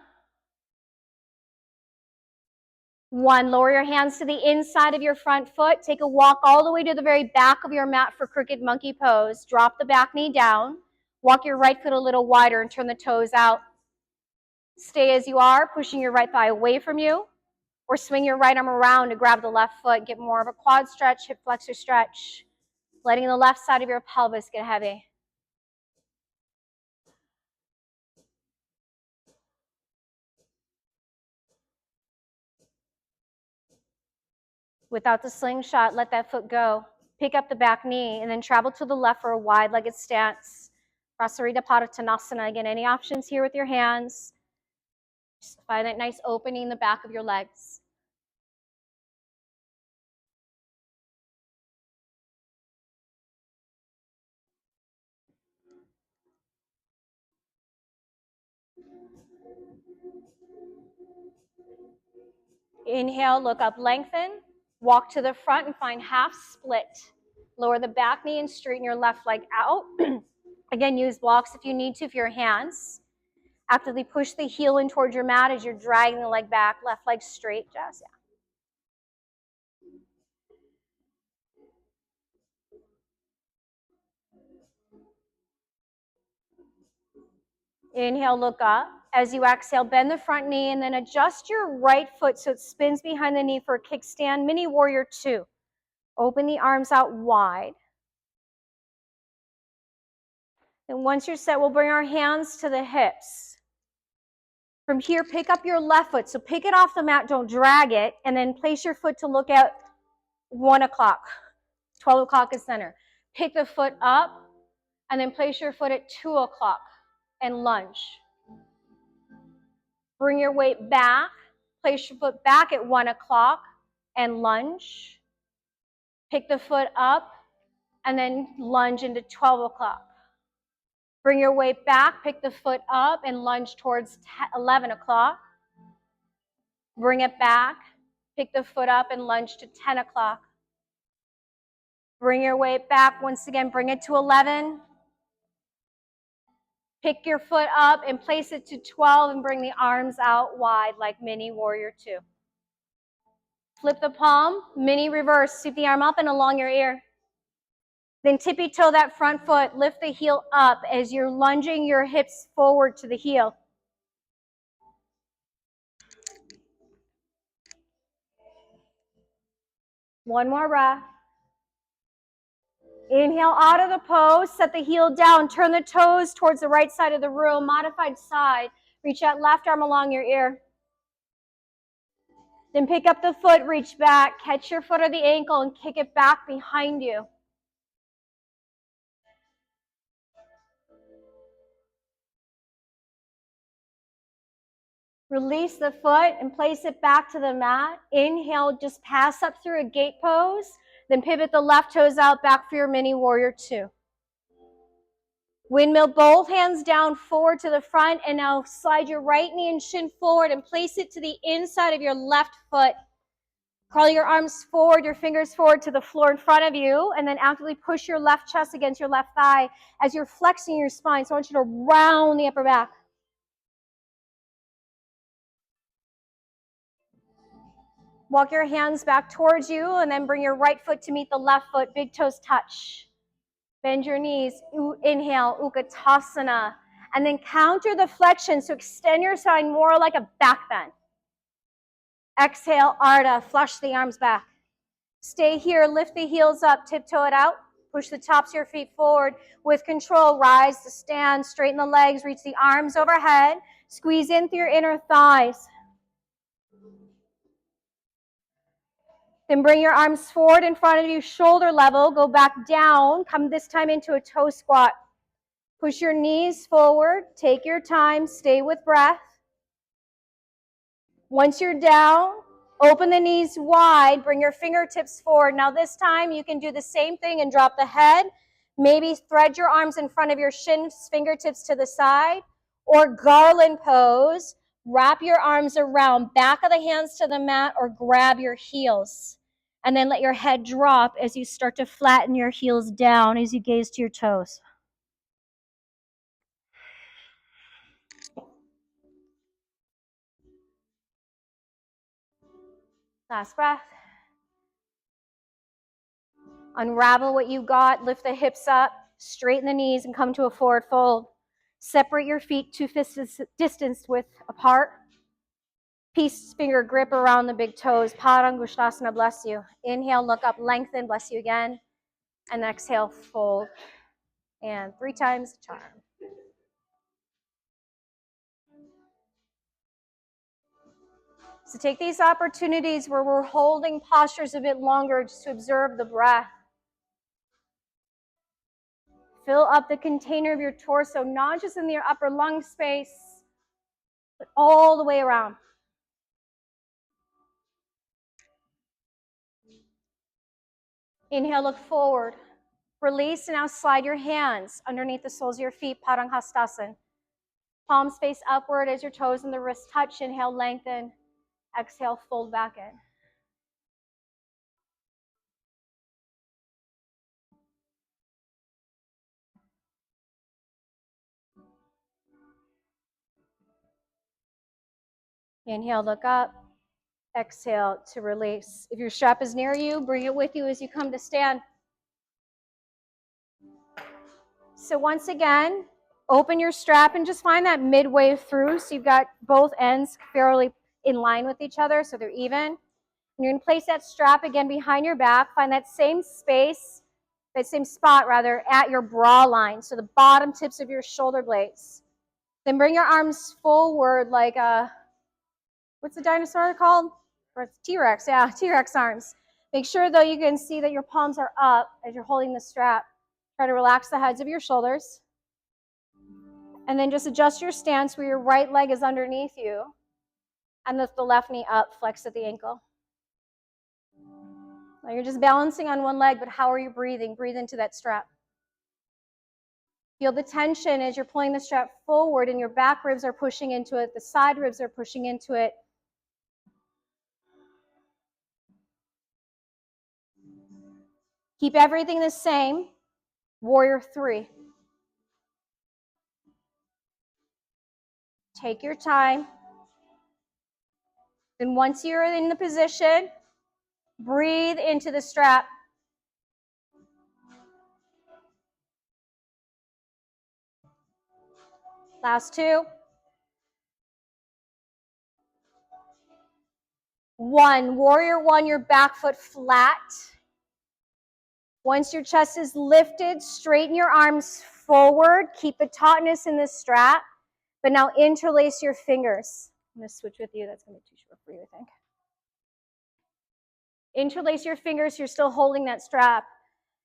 One, lower your hands to the inside of your front foot. Take a walk all the way to the very back of your mat for crooked monkey pose. Drop the back knee down. Walk your right foot a little wider and turn the toes out. Stay as you are, pushing your right thigh away from you, or swing your right arm around to grab the left foot. Get more of a quad stretch, hip flexor stretch. Letting the left side of your pelvis get heavy. Without the slingshot, let that foot go. Pick up the back knee and then travel to the left for a wide-legged stance. Prasarita Padottanasana. Again, any options here with your hands? Just find that nice opening in the back of your legs. Inhale, look up, lengthen. Walk to the front and find half split. Lower the back knee and straighten your left leg out. Again, use blocks if you need to for your hands. Actively push the heel in towards your mat as you're dragging the leg back. Left leg straight, Jazz. Yeah. Inhale, look up. As you exhale, bend the front knee and then adjust your right foot so it spins behind the knee for a kickstand, mini warrior 2. Open the arms out wide. And once you're set, we'll bring our hands to the hips. From here, pick up your left foot. So pick it off the mat, don't drag it, and then place your foot to look at 1 o'clock. 12 o'clock is center. Pick the foot up, and then place your foot at 2 o'clock and lunge. Bring your weight back. Place your foot back at 1 o'clock and lunge. Pick the foot up, and then lunge into 12 o'clock. Bring your weight back, pick the foot up, and lunge towards 11 o'clock. Bring it back, pick the foot up, and lunge to 10 o'clock. Bring your weight back. Once again, bring it to 11. Pick your foot up and place it to 12 and bring the arms out wide like mini warrior 2. Flip the palm, mini reverse. Sweep the arm up and along your ear. Then tippy toe that front foot. Lift the heel up as you're lunging your hips forward to the heel. One more breath. Inhale out of the pose, set the heel down, turn the toes towards the right side of the room, modified side. Reach that left arm along your ear. Then pick up the foot, reach back, catch your foot or the ankle and kick it back behind you. Release the foot and place it back to the mat. Inhale, just pass up through a gate pose. Then pivot the left toes out back for your mini warrior 2. Windmill both hands down forward to the front, and now slide your right knee and shin forward and place it to the inside of your left foot. Curl your arms forward, your fingers forward to the floor in front of you, and then actively push your left chest against your left thigh as you're flexing your spine. So I want you to round the upper back. Walk your hands back towards you and then bring your right foot to meet the left foot. Big toes touch. Bend your knees. Inhale, Utkatasana. And then counter the flexion. So extend your spine more like a back bend. Exhale, Ardha. Flush the arms back. Stay here. Lift the heels up. Tiptoe it out. Push the tops of your feet forward. With control, rise to stand. Straighten the legs. Reach the arms overhead. Squeeze in through your inner thighs. Then bring your arms forward in front of you, shoulder level. Go back down. Come this time into a toe squat. Push your knees forward. Take your time. Stay with breath. Once you're down, open the knees wide. Bring your fingertips forward. Now this time you can do the same thing and drop the head. Maybe thread your arms in front of your shins, fingertips to the side. Or garland pose. Wrap your arms around, back of the hands to the mat, or grab your heels. And then let your head drop as you start to flatten your heels down as you gaze to your toes. Last breath. Unravel what you got, lift the hips up, straighten the knees, and come to a forward fold. Separate your feet 2 fists distance width apart. Peace finger grip around the big toes. Padangusthasana, bless you. Inhale, look up, lengthen, bless you again. And exhale, fold. And 3 times the charm. So take these opportunities where we're holding postures a bit longer just to observe the breath. Fill up the container of your torso, not just in your upper lung space, but all the way around. Inhale, look forward. Release, and now slide your hands underneath the soles of your feet, Padangusthasana. Palms face upward as your toes and the wrists touch. Inhale, lengthen. Exhale, fold back in. Inhale, look up. Exhale to release. If your strap is near you, bring it with you as you come to stand. So once again, open your strap and just find that midway through so you've got both ends fairly in line with each other so they're even. And you're going to place that strap again behind your back. Find that same space, that same spot rather, at your bra line, so the bottom tips of your shoulder blades. Then bring your arms forward like a, what's the dinosaur called? Or it's T-Rex, yeah, T-Rex arms. Make sure though you can see that your palms are up as you're holding the strap. Try to relax the heads of your shoulders. And then just adjust your stance where your right leg is underneath you and lift the left knee up, flex at the ankle. Now you're just balancing on one leg, but how are you breathing? Breathe into that strap. Feel the tension as you're pulling the strap forward and your back ribs are pushing into it, the side ribs are pushing into it. Keep everything the same. Warrior 3. Take your time. Then once you're in the position, breathe into the strap. Last 2. 1. Warrior 1, your back foot flat. Once your chest is lifted, straighten your arms forward. Keep the tautness in the strap, but now interlace your fingers. I'm going to switch with you. That's going to be too short for you, I think. Interlace your fingers. You're still holding that strap.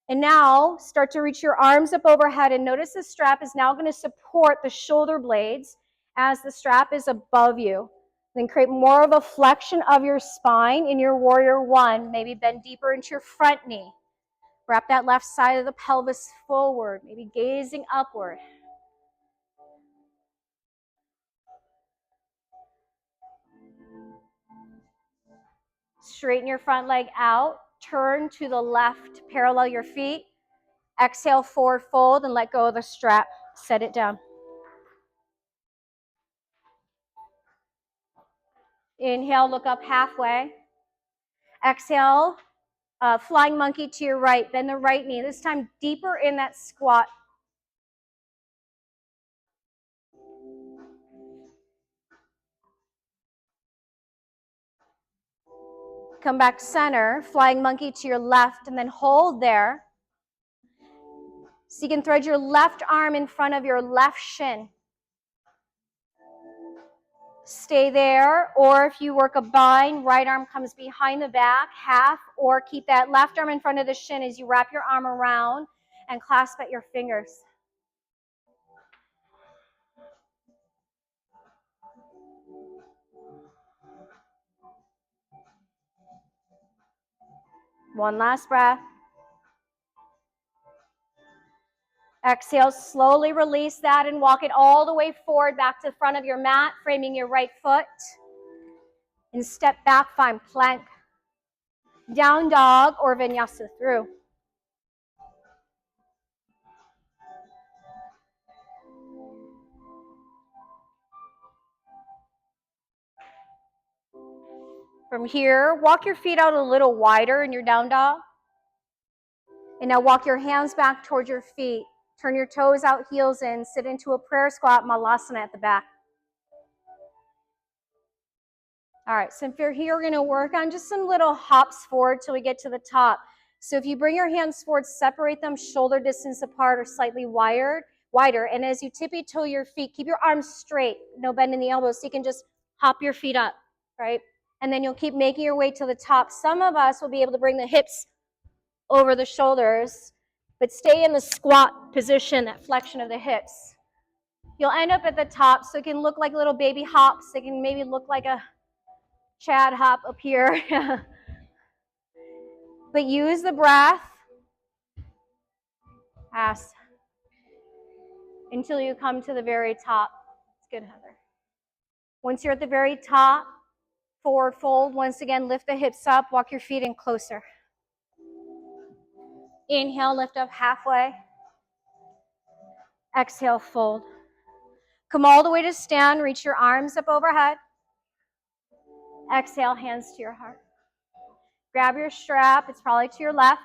And now start to reach your arms up overhead, and notice the strap is now going to support the shoulder blades as the strap is above you. Then create more of a flexion of your spine in your Warrior 1. Maybe bend deeper into your front knee. Wrap that left side of the pelvis forward, maybe gazing upward. Straighten your front leg out. Turn to the left, parallel your feet. Exhale, forward fold, and let go of the strap. Set it down. Inhale, look up halfway. Exhale, flying monkey to your right. Bend the right knee. This time deeper in that squat. Come back center, flying monkey to your left, and then hold there. So you can thread your left arm in front of your left shin. Stay there, or if you work a bind, right arm comes behind the back, half, or keep that left arm in front of the shin as you wrap your arm around and clasp at your fingers. One last breath. Exhale, slowly release that and walk it all the way forward back to the front of your mat, framing your right foot. And step back, find plank. Down dog or vinyasa through. From here, walk your feet out a little wider in your down dog. And now walk your hands back towards your feet. Turn your toes out, heels in. Sit into a prayer squat, malasana at the back. All right, so if you're here, we're going to work on just some little hops forward till we get to the top. So if you bring your hands forward, separate them shoulder distance apart or slightly wider. And as you tippy toe your feet, keep your arms straight, no bend in the elbows, so you can just hop your feet up, right? And then you'll keep making your way to the top. Some of us will be able to bring the hips over the shoulders, but stay in the squat position, that flexion of the hips. You'll end up at the top, so it can look like little baby hops. It can maybe look like a Chad hop up here. But use the breath. Ask until you come to the very top. It's good, Heather. Once you're at the very top, forward fold. Once again, lift the hips up. Walk your feet in closer. Inhale, lift up halfway. Exhale, fold. Come all the way to stand. Reach your arms up overhead. Exhale, hands to your heart. Grab your strap. It's probably to your left.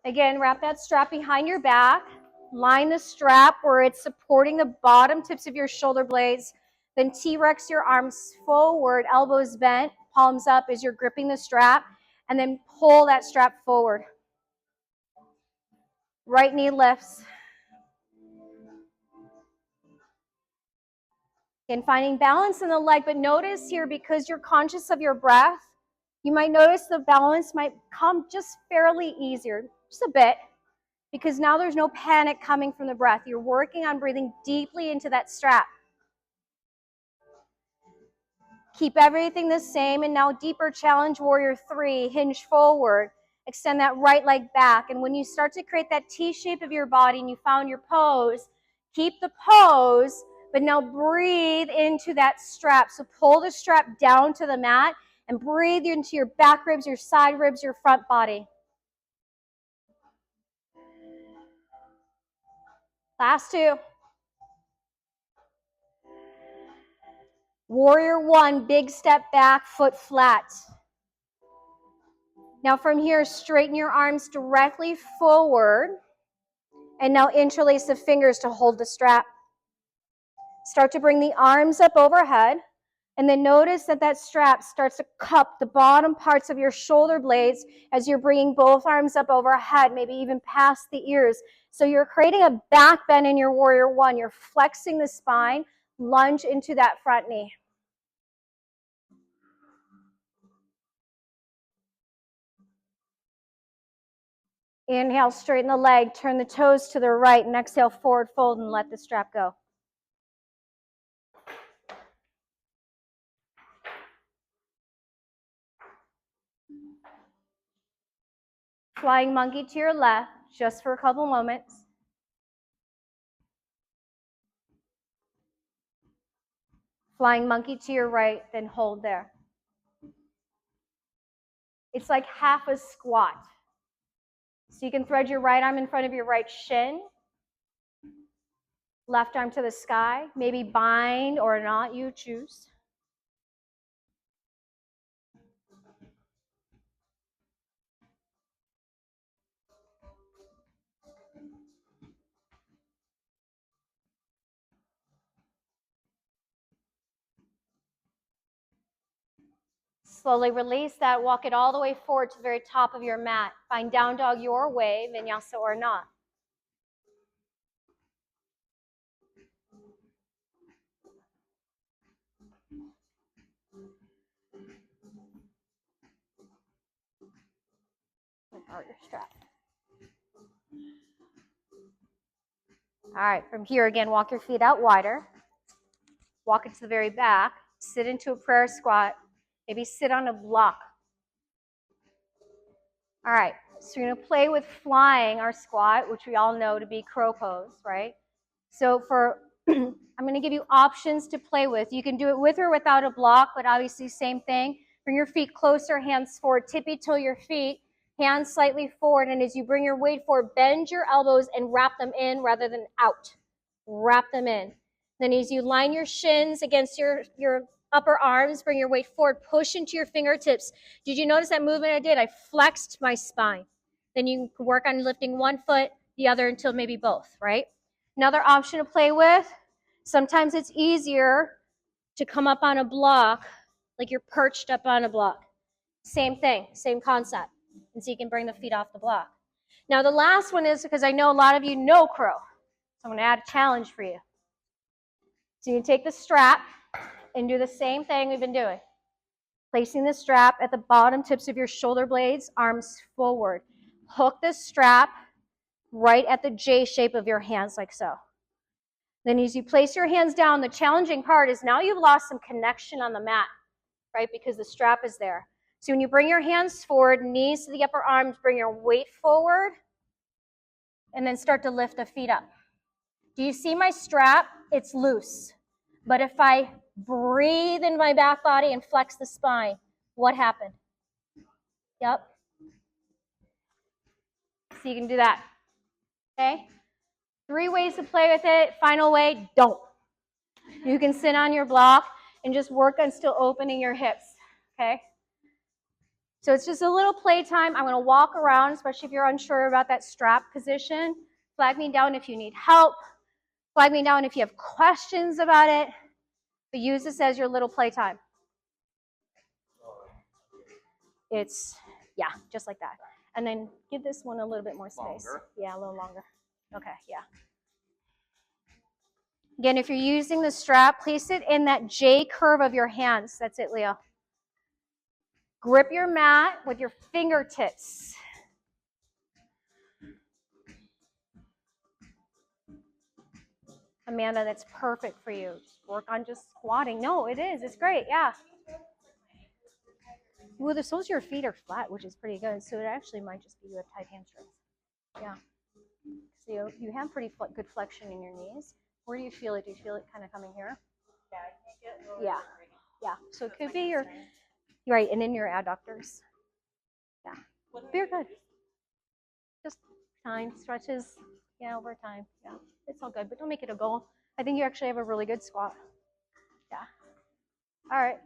Again, wrap that strap behind your back. Line the strap where it's supporting the bottom tips of your shoulder blades. Then T-Rex your arms forward, elbows bent, palms up as you're gripping the strap. And then pull that strap forward. Right knee lifts. And finding balance in the leg, but notice here, because you're conscious of your breath, you might notice the balance might come just fairly easier, just a bit, because now there's no panic coming from the breath. You're working on breathing deeply into that strap. Keep everything the same, and now deeper challenge, warrior 3, hinge forward, extend that right leg back, and when you start to create that T shape of your body and you found your pose, keep the pose, but now breathe into that strap. So pull the strap down to the mat and breathe into your back ribs, your side ribs, your front body. Last 2. Warrior 1, big step back, foot flat. Now from here, straighten your arms directly forward. And now interlace the fingers to hold the strap. Start to bring the arms up overhead. And then notice that that strap starts to cup the bottom parts of your shoulder blades as you're bringing both arms up overhead, maybe even past the ears. So you're creating a back bend in your warrior 1. You're flexing the spine, lunge into that front knee. Inhale, straighten the leg, turn the toes to the right, and exhale, forward fold and let the strap go. Flying monkey to your left, just for a couple moments. Flying monkey to your right, then hold there. It's like half a squat. So you can thread your right arm in front of your right shin, left arm to the sky, maybe bind or not, you choose. Slowly release that, walk it all the way forward to the very top of your mat. Find down dog your way, vinyasa or not. Borrow your strap. All right, from here again, walk your feet out wider. Walk it to the very back. Sit into a prayer squat. Maybe sit on a block. All right, so you're going to play with flying our squat, which we all know to be crow pose, right? So for, I'm going to give you options to play with. You can do it with or without a block, but obviously same thing. Bring your feet closer, hands forward, tippy-toe your feet, hands slightly forward, and as you bring your weight forward, bend your elbows and wrap them in rather than out. Wrap them in. Then as you line your shins against your upper arms, bring your weight forward, push into your fingertips. Did you notice that movement I did? I flexed my spine. Then you can work on lifting one foot, the other until maybe both, right? Another option to play with, sometimes it's easier to come up on a block, like you're perched up on a block. Same thing, same concept. And so you can bring the feet off the block. Now the last one is, because I know a lot of you know crow, so I'm going to add a challenge for you. So you can take the strap and do the same thing we've been doing. Placing the strap at the bottom tips of your shoulder blades, arms forward. Hook the strap right at the J shape of your hands, like so. Then as you place your hands down, the challenging part is now you've lost some connection on the mat, right? Because the strap is there. So when you bring your hands forward, knees to the upper arms, bring your weight forward, and then start to lift the feet up. Do you see my strap? It's loose. But if I breathe in my back body and flex the spine, what happened? Yep. So you can do that. Okay? 3 ways to play with it. Final way, don't. You can sit on your block and just work on still opening your hips. Okay? So it's just a little playtime. I'm going to walk around, especially if you're unsure about that strap position. Flag me down if you need help. Flag me down if you have questions about it. But use this as your little playtime. It's, yeah, just like that. And then give this one a little bit more space. Longer. Yeah, a little longer. Okay, yeah. Again, if you're using the strap, place it in that J curve of your hands. That's it, Leo. Grip your mat with your fingertips. Amanda, that's perfect for you. Just work on just squatting. No, it is. It's great. Yeah. Well, the soles of your feet are flat, which is pretty good. So it actually might just be you have tight hamstrings. Yeah. So you have pretty good flexion in your knees. Where do you feel it? Do you feel it kind of coming here? Yeah. Yeah. So it could be your, right, and in your adductors. Yeah. Very good. Just time, stretches, yeah, over time. Yeah. It's all good, but don't make it a goal. I think you actually have a really good squat. Yeah. All right.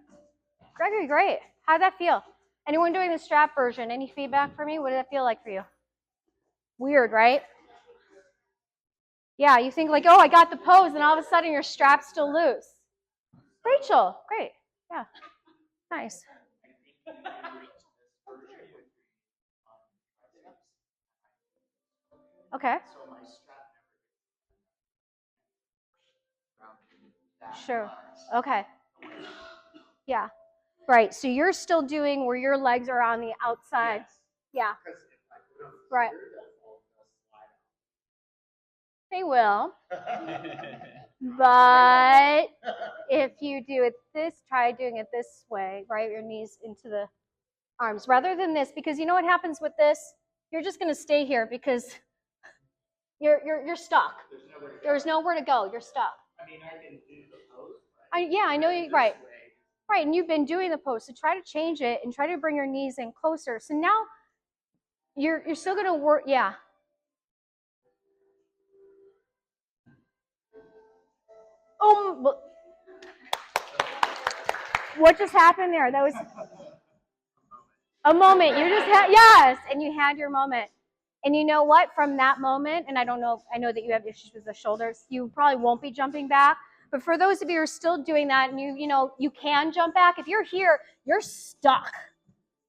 Gregory, great. How'd that feel? Anyone doing the strap version? Any feedback for me? What did that feel like for you? Weird, right? Yeah, you think like, oh, I got the pose, and all of a sudden your strap's still loose. Rachel, great. Yeah, nice. Okay. Sure. Okay. Yeah. Right. So you're still doing where your legs are on the outside. Yeah. Right. They will. But if you do it try doing it this way, right? Your knees into the arms rather than this, because you know what happens with this? You're just going to stay here because you're stuck. There's nowhere to go. You're stuck. I mean, I can do the pose. Yeah, I know you. Right. Right, and you've been doing the pose, so try to change it and try to bring your knees in closer. So now you're still going to work. Yeah. What just happened there? That was a moment. You just had, yes, and you had your moment. And you know what? From that moment, and I know that you have issues with the shoulders, you probably won't be jumping back. But for those of you who are still doing that, and you can jump back. If you're here, you're stuck.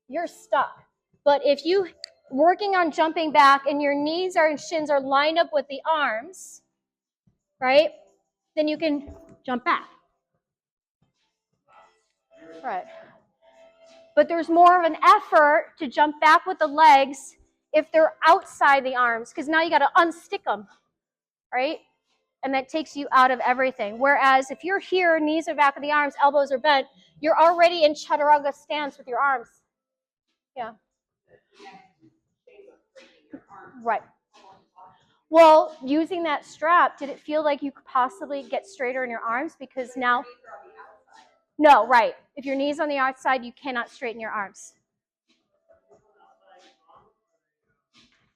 You're stuck. But if you working on jumping back and your knees and shins are lined up with the arms, right? then you can jump back. Right. But there's more of an effort to jump back with the legs if they're outside the arms, because now you got to unstick them, right? And that takes you out of everything. Whereas if you're here, knees are back of the arms, elbows are bent, you're already in chaturanga stance with your arms. Yeah. Right. Well, using that strap, did it feel like you could possibly get straighter in your arms? Because now, no, right. If your knee's on the outside, you cannot straighten your arms.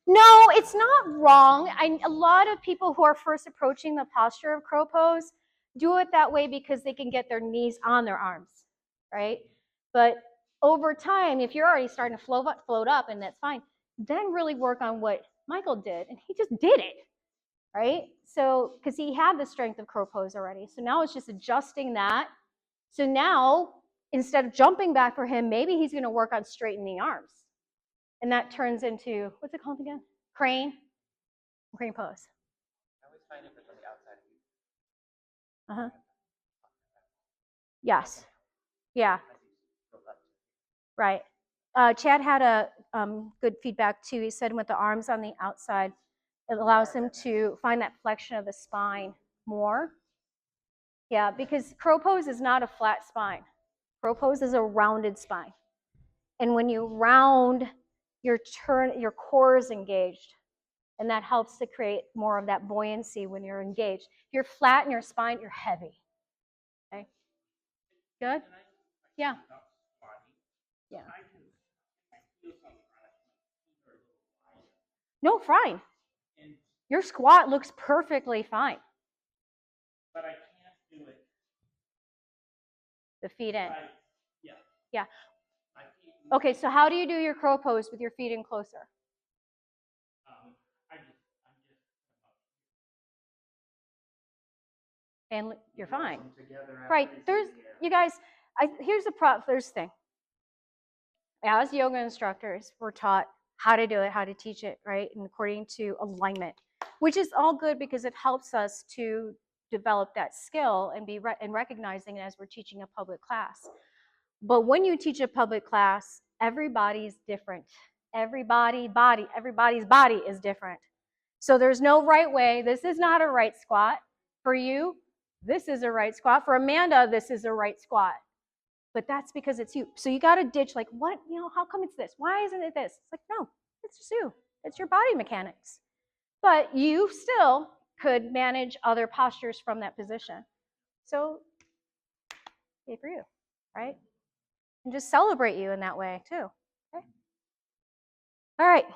No, it's not wrong. A lot of people who are first approaching the posture of crow pose do it that way because they can get their knees on their arms, right? But over time, if you're already starting to float up, and that's fine, then really work on what Michael did, and he just did it, right? So, because he had the strength of crow pose already. So now it's just adjusting that. So now, instead of jumping back for him, maybe he's going to work on straightening the arms. And that turns into, what's it called again? Crane pose. I always find if it's on the outside. Uh-huh. Yes. Yeah. Right. Chad had a good feedback too. He said with the arms on the outside, it allows him to find that flexion of the spine more. Yeah, because crow pose is not a flat spine. Crow pose is a rounded spine. And when you round, your core is engaged. And that helps to create more of that buoyancy when you're engaged. If you're flat in your spine, you're heavy. Okay? Good? Yeah. Yeah. No, fine. Your squat looks perfectly fine. But I can't do it. The feet in. Yeah. Yeah. Okay, so how do you do your crow pose with your feet in closer? And you're fine. Right. There's, you guys, here's the thing. As yoga instructors, we're taught how to do it, how to teach it, right? And according to alignment, which is all good because it helps us to develop that skill and be and recognizing it as we're teaching a public class. But when you teach a public class, everybody's different. Everybody's body is different. So there's no right way. This is not a right squat. For you, this is a right squat. For Amanda, this is a right squat. But that's because it's you. So you got to ditch like, what, how come it's this? Why isn't it this? It's like, no, it's just you. It's your body mechanics. But you still could manage other postures from that position. So, yay for you, right? And just celebrate you in that way too. Okay. All right,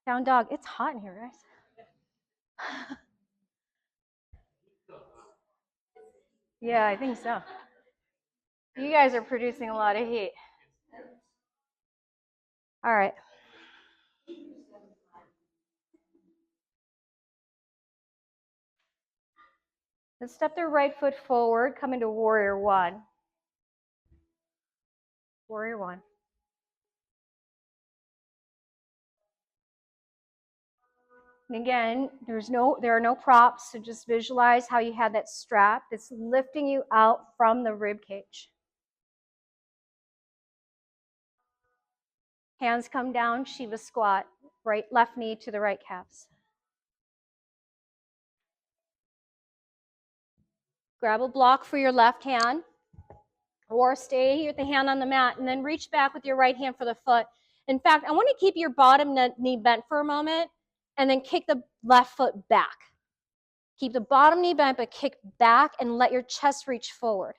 down dog. It's hot in here, guys. Yeah, I think so. You guys are producing a lot of heat. All right. Let's step the right foot forward, come into warrior one. Warrior one. And again, there are no props, so just visualize how you have that strap that's lifting you out from the rib cage. Hands come down, Shiva squat, left knee to the right calves. Grab a block for your left hand, or stay with the hand on the mat, and then reach back with your right hand for the foot. In fact, I want to keep your bottom knee bent for a moment, and then kick the left foot back. Keep the bottom knee bent, but kick back and let your chest reach forward.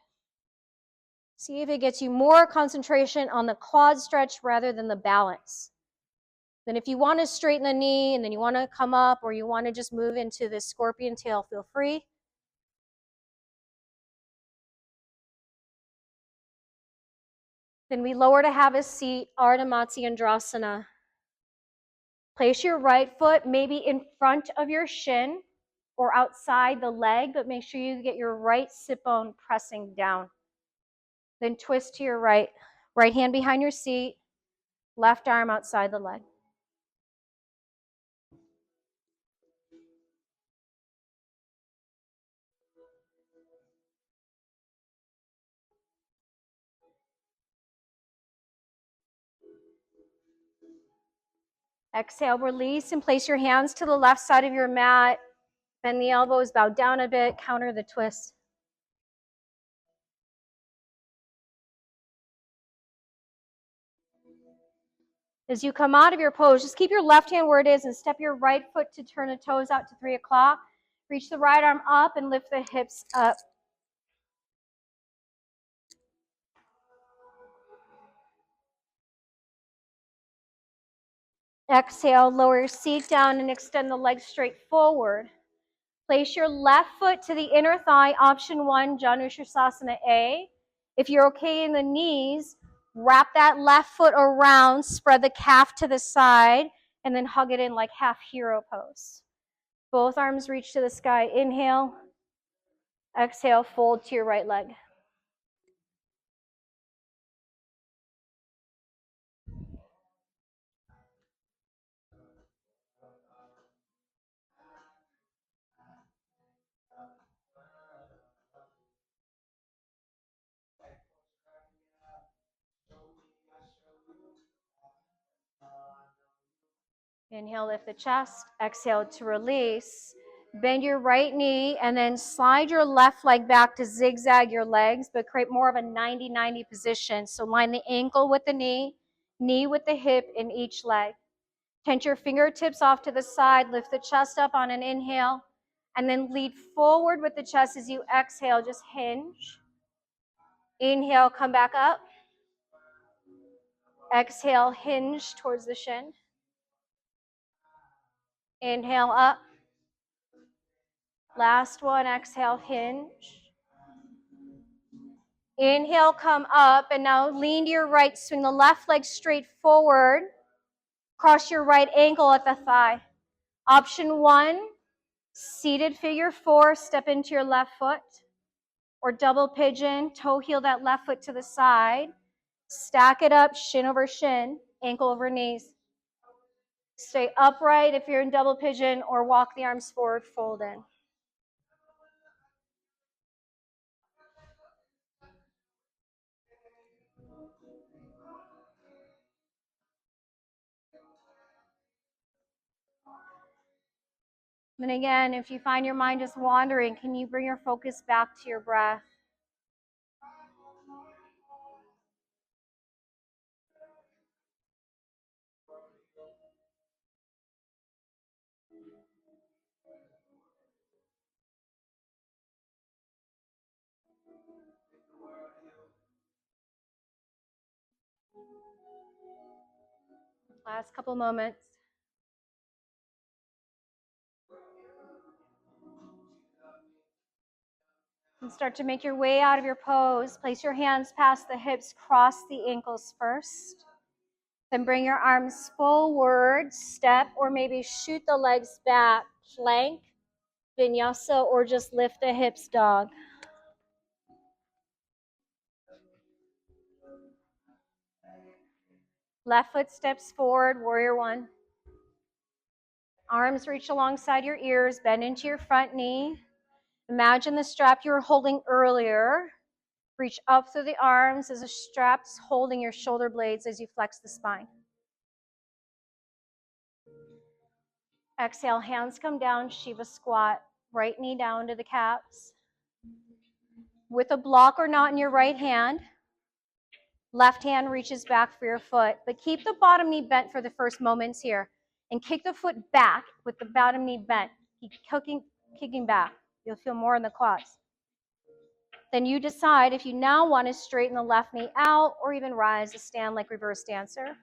See if it gets you more concentration on the quad stretch rather than the balance. Then if you want to straighten the knee and then you want to come up or you want to just move into this scorpion tail, feel free. Then we lower to have a seat, Ardha Matsyendrasana. Place your right foot maybe in front of your shin or outside the leg, but make sure you get your right sit bone pressing down. Then twist to your right. Right hand behind your seat, left arm outside the leg. Exhale, release, and place your hands to the left side of your mat. Bend the elbows, bow down a bit, counter the twist. As you come out of your pose, just keep your left hand where it is and step your right foot to turn the toes out to 3 o'clock. Reach the right arm up and lift the hips up. Exhale, lower your seat down and extend the legs straight forward. Place your left foot to the inner thigh, option 1, Janushirasana A. If you're okay in the knees, wrap that left foot around, spread the calf to the side, and then hug it in like half hero pose. Both arms reach to the sky. Inhale. Exhale, fold to your right leg. Inhale, lift the chest. Exhale to release. Bend your right knee and then slide your left leg back to zigzag your legs, but create more of a 90-90 position. So line the ankle with the knee with the hip in each leg. Tense your fingertips off to the side, lift the chest up on an inhale, and then lead forward with the chest as you exhale. Just hinge. Inhale, come back up. Exhale, hinge towards the shin. Inhale up. Last one, exhale, hinge. Inhale, come up, and now lean to your right, swing the left leg straight forward, cross your right ankle at the thigh. Option 1, seated figure 4, step into your left foot, or double pigeon, toe heel that left foot to the side, stack it up, shin over shin, ankle over knees. Stay upright if you're in double pigeon, or walk the arms forward, fold in. And again, if you find your mind just wandering, can you bring your focus back to your breath? Last couple moments. And start to make your way out of your pose. Place your hands past the hips, cross the ankles first. Then bring your arms forward, step, or maybe shoot the legs back, plank, vinyasa, or just lift the hips, dog. Left foot steps forward, warrior 1. Arms reach alongside your ears, bend into your front knee. Imagine the strap you were holding earlier. Reach up through the arms as the strap's holding your shoulder blades as you flex the spine. Exhale, hands come down, Shiva squat. Right knee down to the calves. With a block or not in your right hand, left hand reaches back for your foot, but keep the bottom knee bent for the first moments here. And kick the foot back with the bottom knee bent. Keep kicking back. You'll feel more in the quads. Then you decide if you now want to straighten the left knee out or even rise to stand like reverse dancer.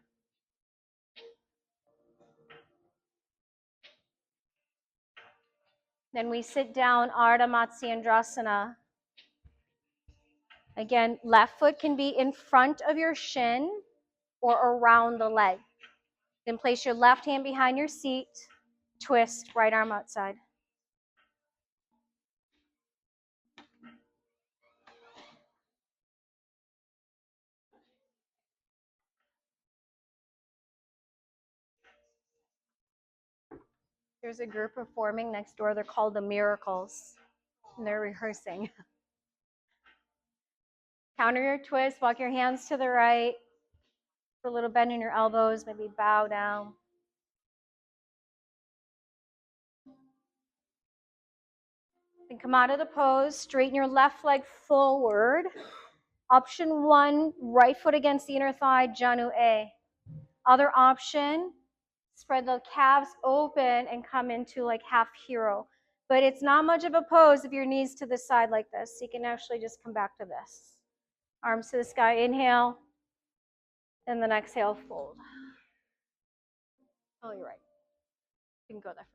Then we sit down, Ardha Matsyendrasana. Again, left foot can be in front of your shin or around the leg. Then place your left hand behind your seat, twist, right arm outside. There's a group performing next door. They're called the Miracles, and they're rehearsing. Counter your twist, walk your hands to the right. A little bend in your elbows, maybe bow down. Then come out of the pose, straighten your left leg forward. Option 1, right foot against the inner thigh, Janu-A. Other option, spread the calves open and come into like half hero. But it's not much of a pose if your knees to the side like this. You can actually just come back to this. Arms to the sky, inhale, and then exhale, fold. Oh, you're right. You can go there.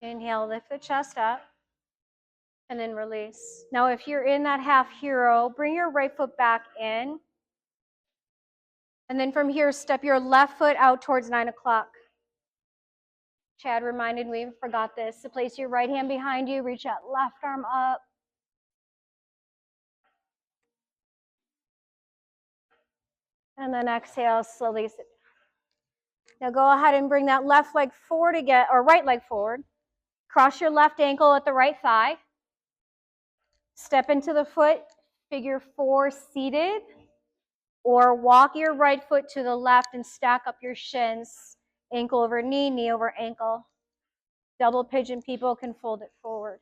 Inhale, lift the chest up, and then release. Now, if you're in that half hero, bring your right foot back in. And then from here, step your left foot out towards 9 o'clock. Chad reminded me, forgot this. So place your right hand behind you, reach that left arm up. And then exhale, slowly sit. Now go ahead and bring that left leg forward again, or right leg forward. Cross your left ankle at the right thigh. Step into the foot, figure 4 seated. Or walk your right foot to the left and stack up your shins, ankle over knee, knee over ankle. Double pigeon people can fold it forward.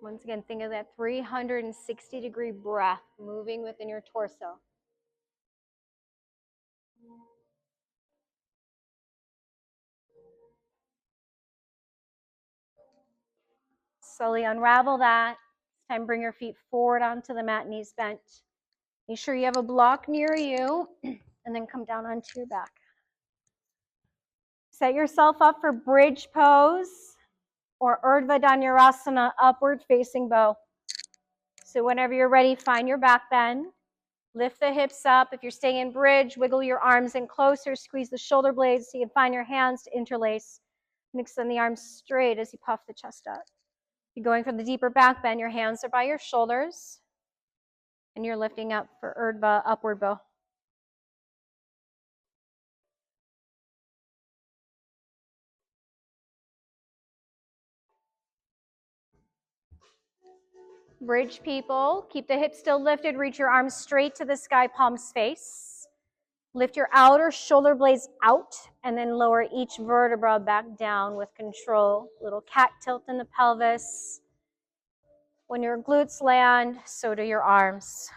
Once again, think of that 360-degree breath moving within your torso. Slowly unravel that. It's time to bring your feet forward onto the mat, knees bent. Make sure you have a block near you, and then come down onto your back. Set yourself up for bridge pose or Urdhva Dhanurasana, upward facing bow. So whenever you're ready, find your back bend. Lift the hips up. If you're staying in bridge, wiggle your arms in closer, squeeze the shoulder blades so you can find your hands to interlace. And extend the arms straight as you puff the chest up. If you're going for the deeper back bend, your hands are by your shoulders. And you're lifting up for Urdhva, upward bow. Bridge people, keep the hips still lifted, reach your arms straight to the sky, palms face. Lift your outer shoulder blades out and then lower each vertebra back down with control. Little cat tilt in the pelvis. When your glutes land, so do your arms.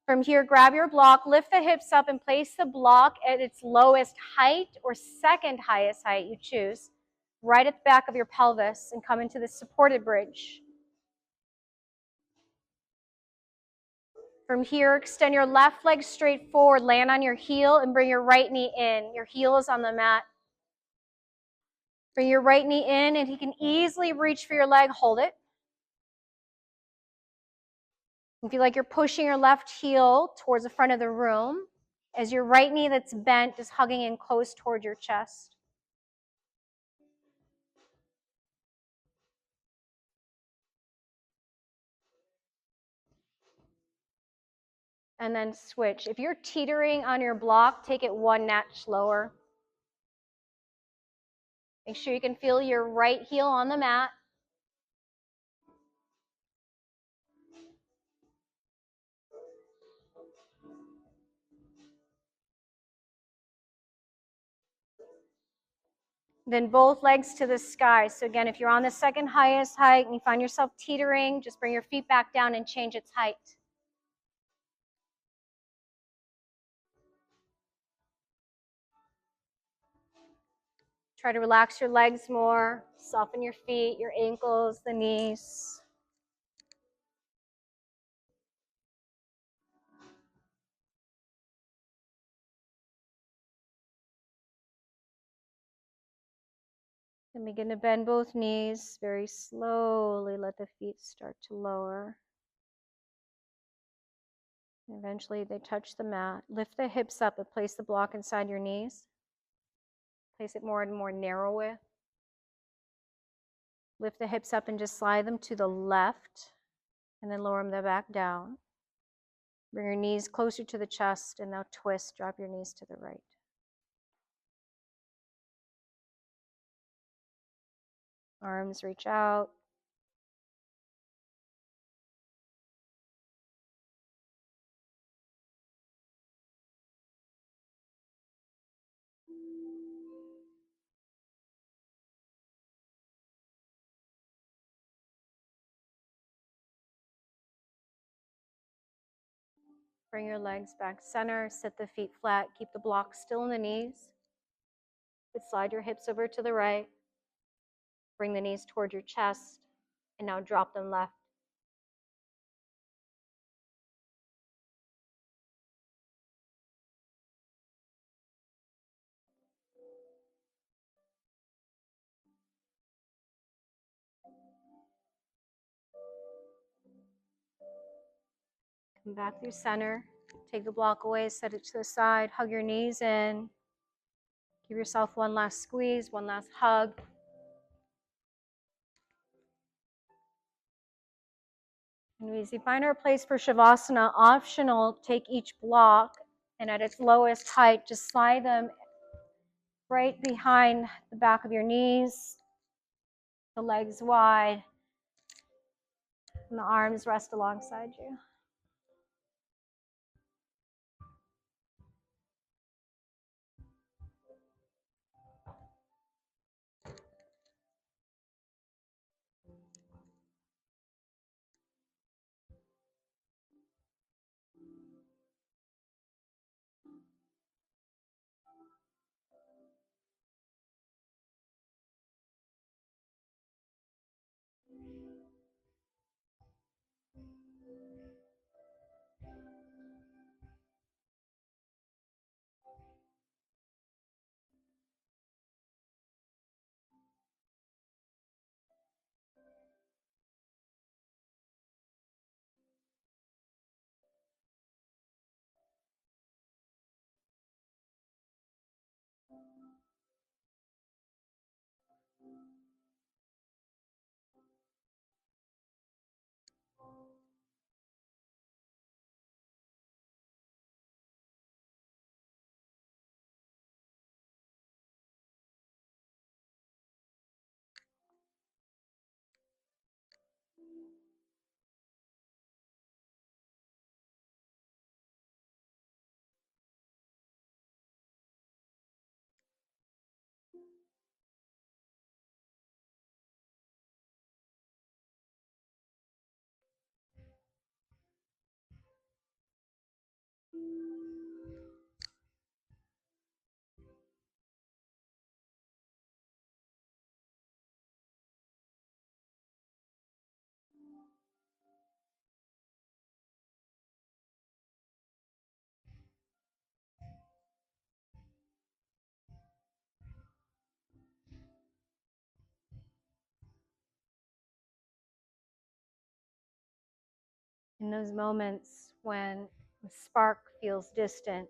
From here, grab your block, lift the hips up and place the block at its lowest height or second highest height you choose, right at the back of your pelvis, and come into the supported bridge. From here, extend your left leg straight forward, land on your heel, and bring your right knee in. Your heel is on the mat. Bring your right knee in, and you can easily reach for your leg, hold it. And feel like you're pushing your left heel towards the front of the room as your right knee that's bent is hugging in close toward your chest. And then switch. If you're teetering on your block, take it one notch lower. Make sure you can feel your right heel on the mat. Then both legs to the sky. So again, if you're on the second highest height and you find yourself teetering, just bring your feet back down and change its height. Try to relax your legs more, soften your feet, your ankles, the knees. Then begin to bend both knees. Very slowly let the feet start to lower. And eventually they touch the mat. Lift the hips up and place the block inside your knees. Place it more and more narrow width. Lift the hips up and just slide them to the left and then lower them back down. Bring your knees closer to the chest and now twist. Drop your knees to the right. Arms reach out. Bring your legs back center. Sit the feet flat. Keep the block still in the knees. But slide your hips over to the right. Bring the knees toward your chest. And now drop them left. Come back through center. Take the block away, set it to the side. Hug your knees in. Give yourself one last squeeze, one last hug. And as you find our place for Shavasana, optional, take each block and at its lowest height, just slide them right behind the back of your knees, the legs wide, and the arms rest alongside you. In those moments when the spark feels distant,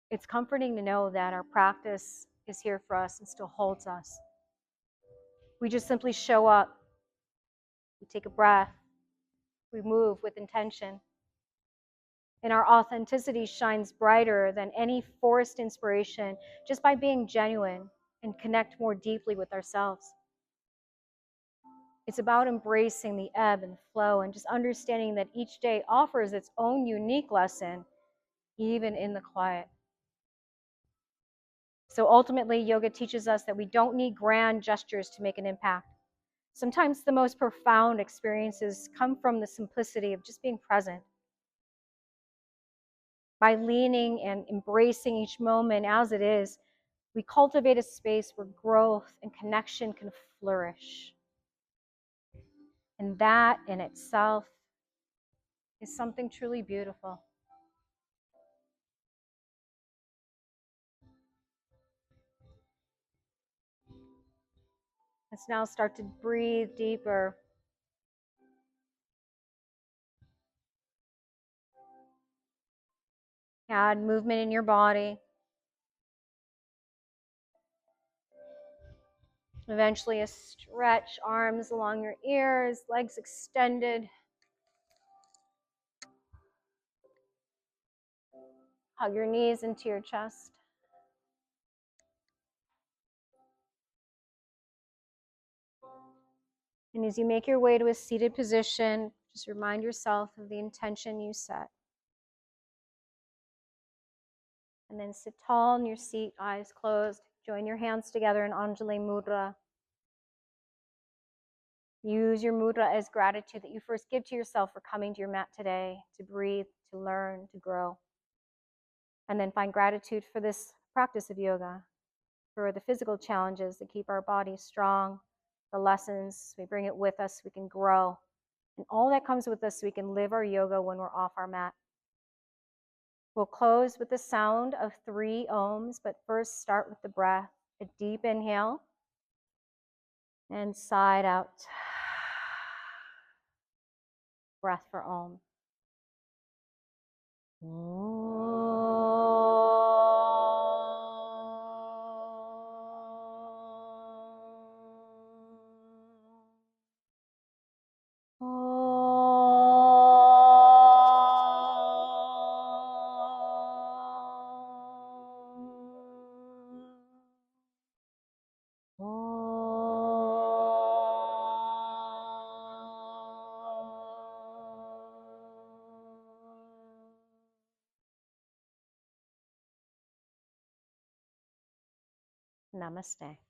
it's comforting to know that our practice is here for us and still holds us. We just simply show up, we take a breath, we move with intention, and our authenticity shines brighter than any forced inspiration just by being genuine and connect more deeply with ourselves. It's about embracing the ebb and flow and just understanding that each day offers its own unique lesson, even in the quiet. So ultimately, yoga teaches us that we don't need grand gestures to make an impact. Sometimes the most profound experiences come from the simplicity of just being present. By leaning and embracing each moment as it is, we cultivate a space where growth and connection can flourish. And that in itself is something truly beautiful. Let's now start to breathe deeper. Add movement in your body. Eventually a stretch, arms along your ears, legs extended. Hug your knees into your chest. And as you make your way to a seated position, just remind yourself of the intention you set. And then sit tall in your seat, eyes closed. Join your hands together in Anjali Mudra. Use your mudra as gratitude that you first give to yourself for coming to your mat today, to breathe, to learn, to grow. And then find gratitude for this practice of yoga, for the physical challenges that keep our bodies strong, the lessons, we bring it with us, we can grow. And all that comes with us so we can live our yoga when we're off our mat. We'll close with the sound of 3 ohms, but first start with the breath. A deep inhale and side out. Breath for Om. Namaste.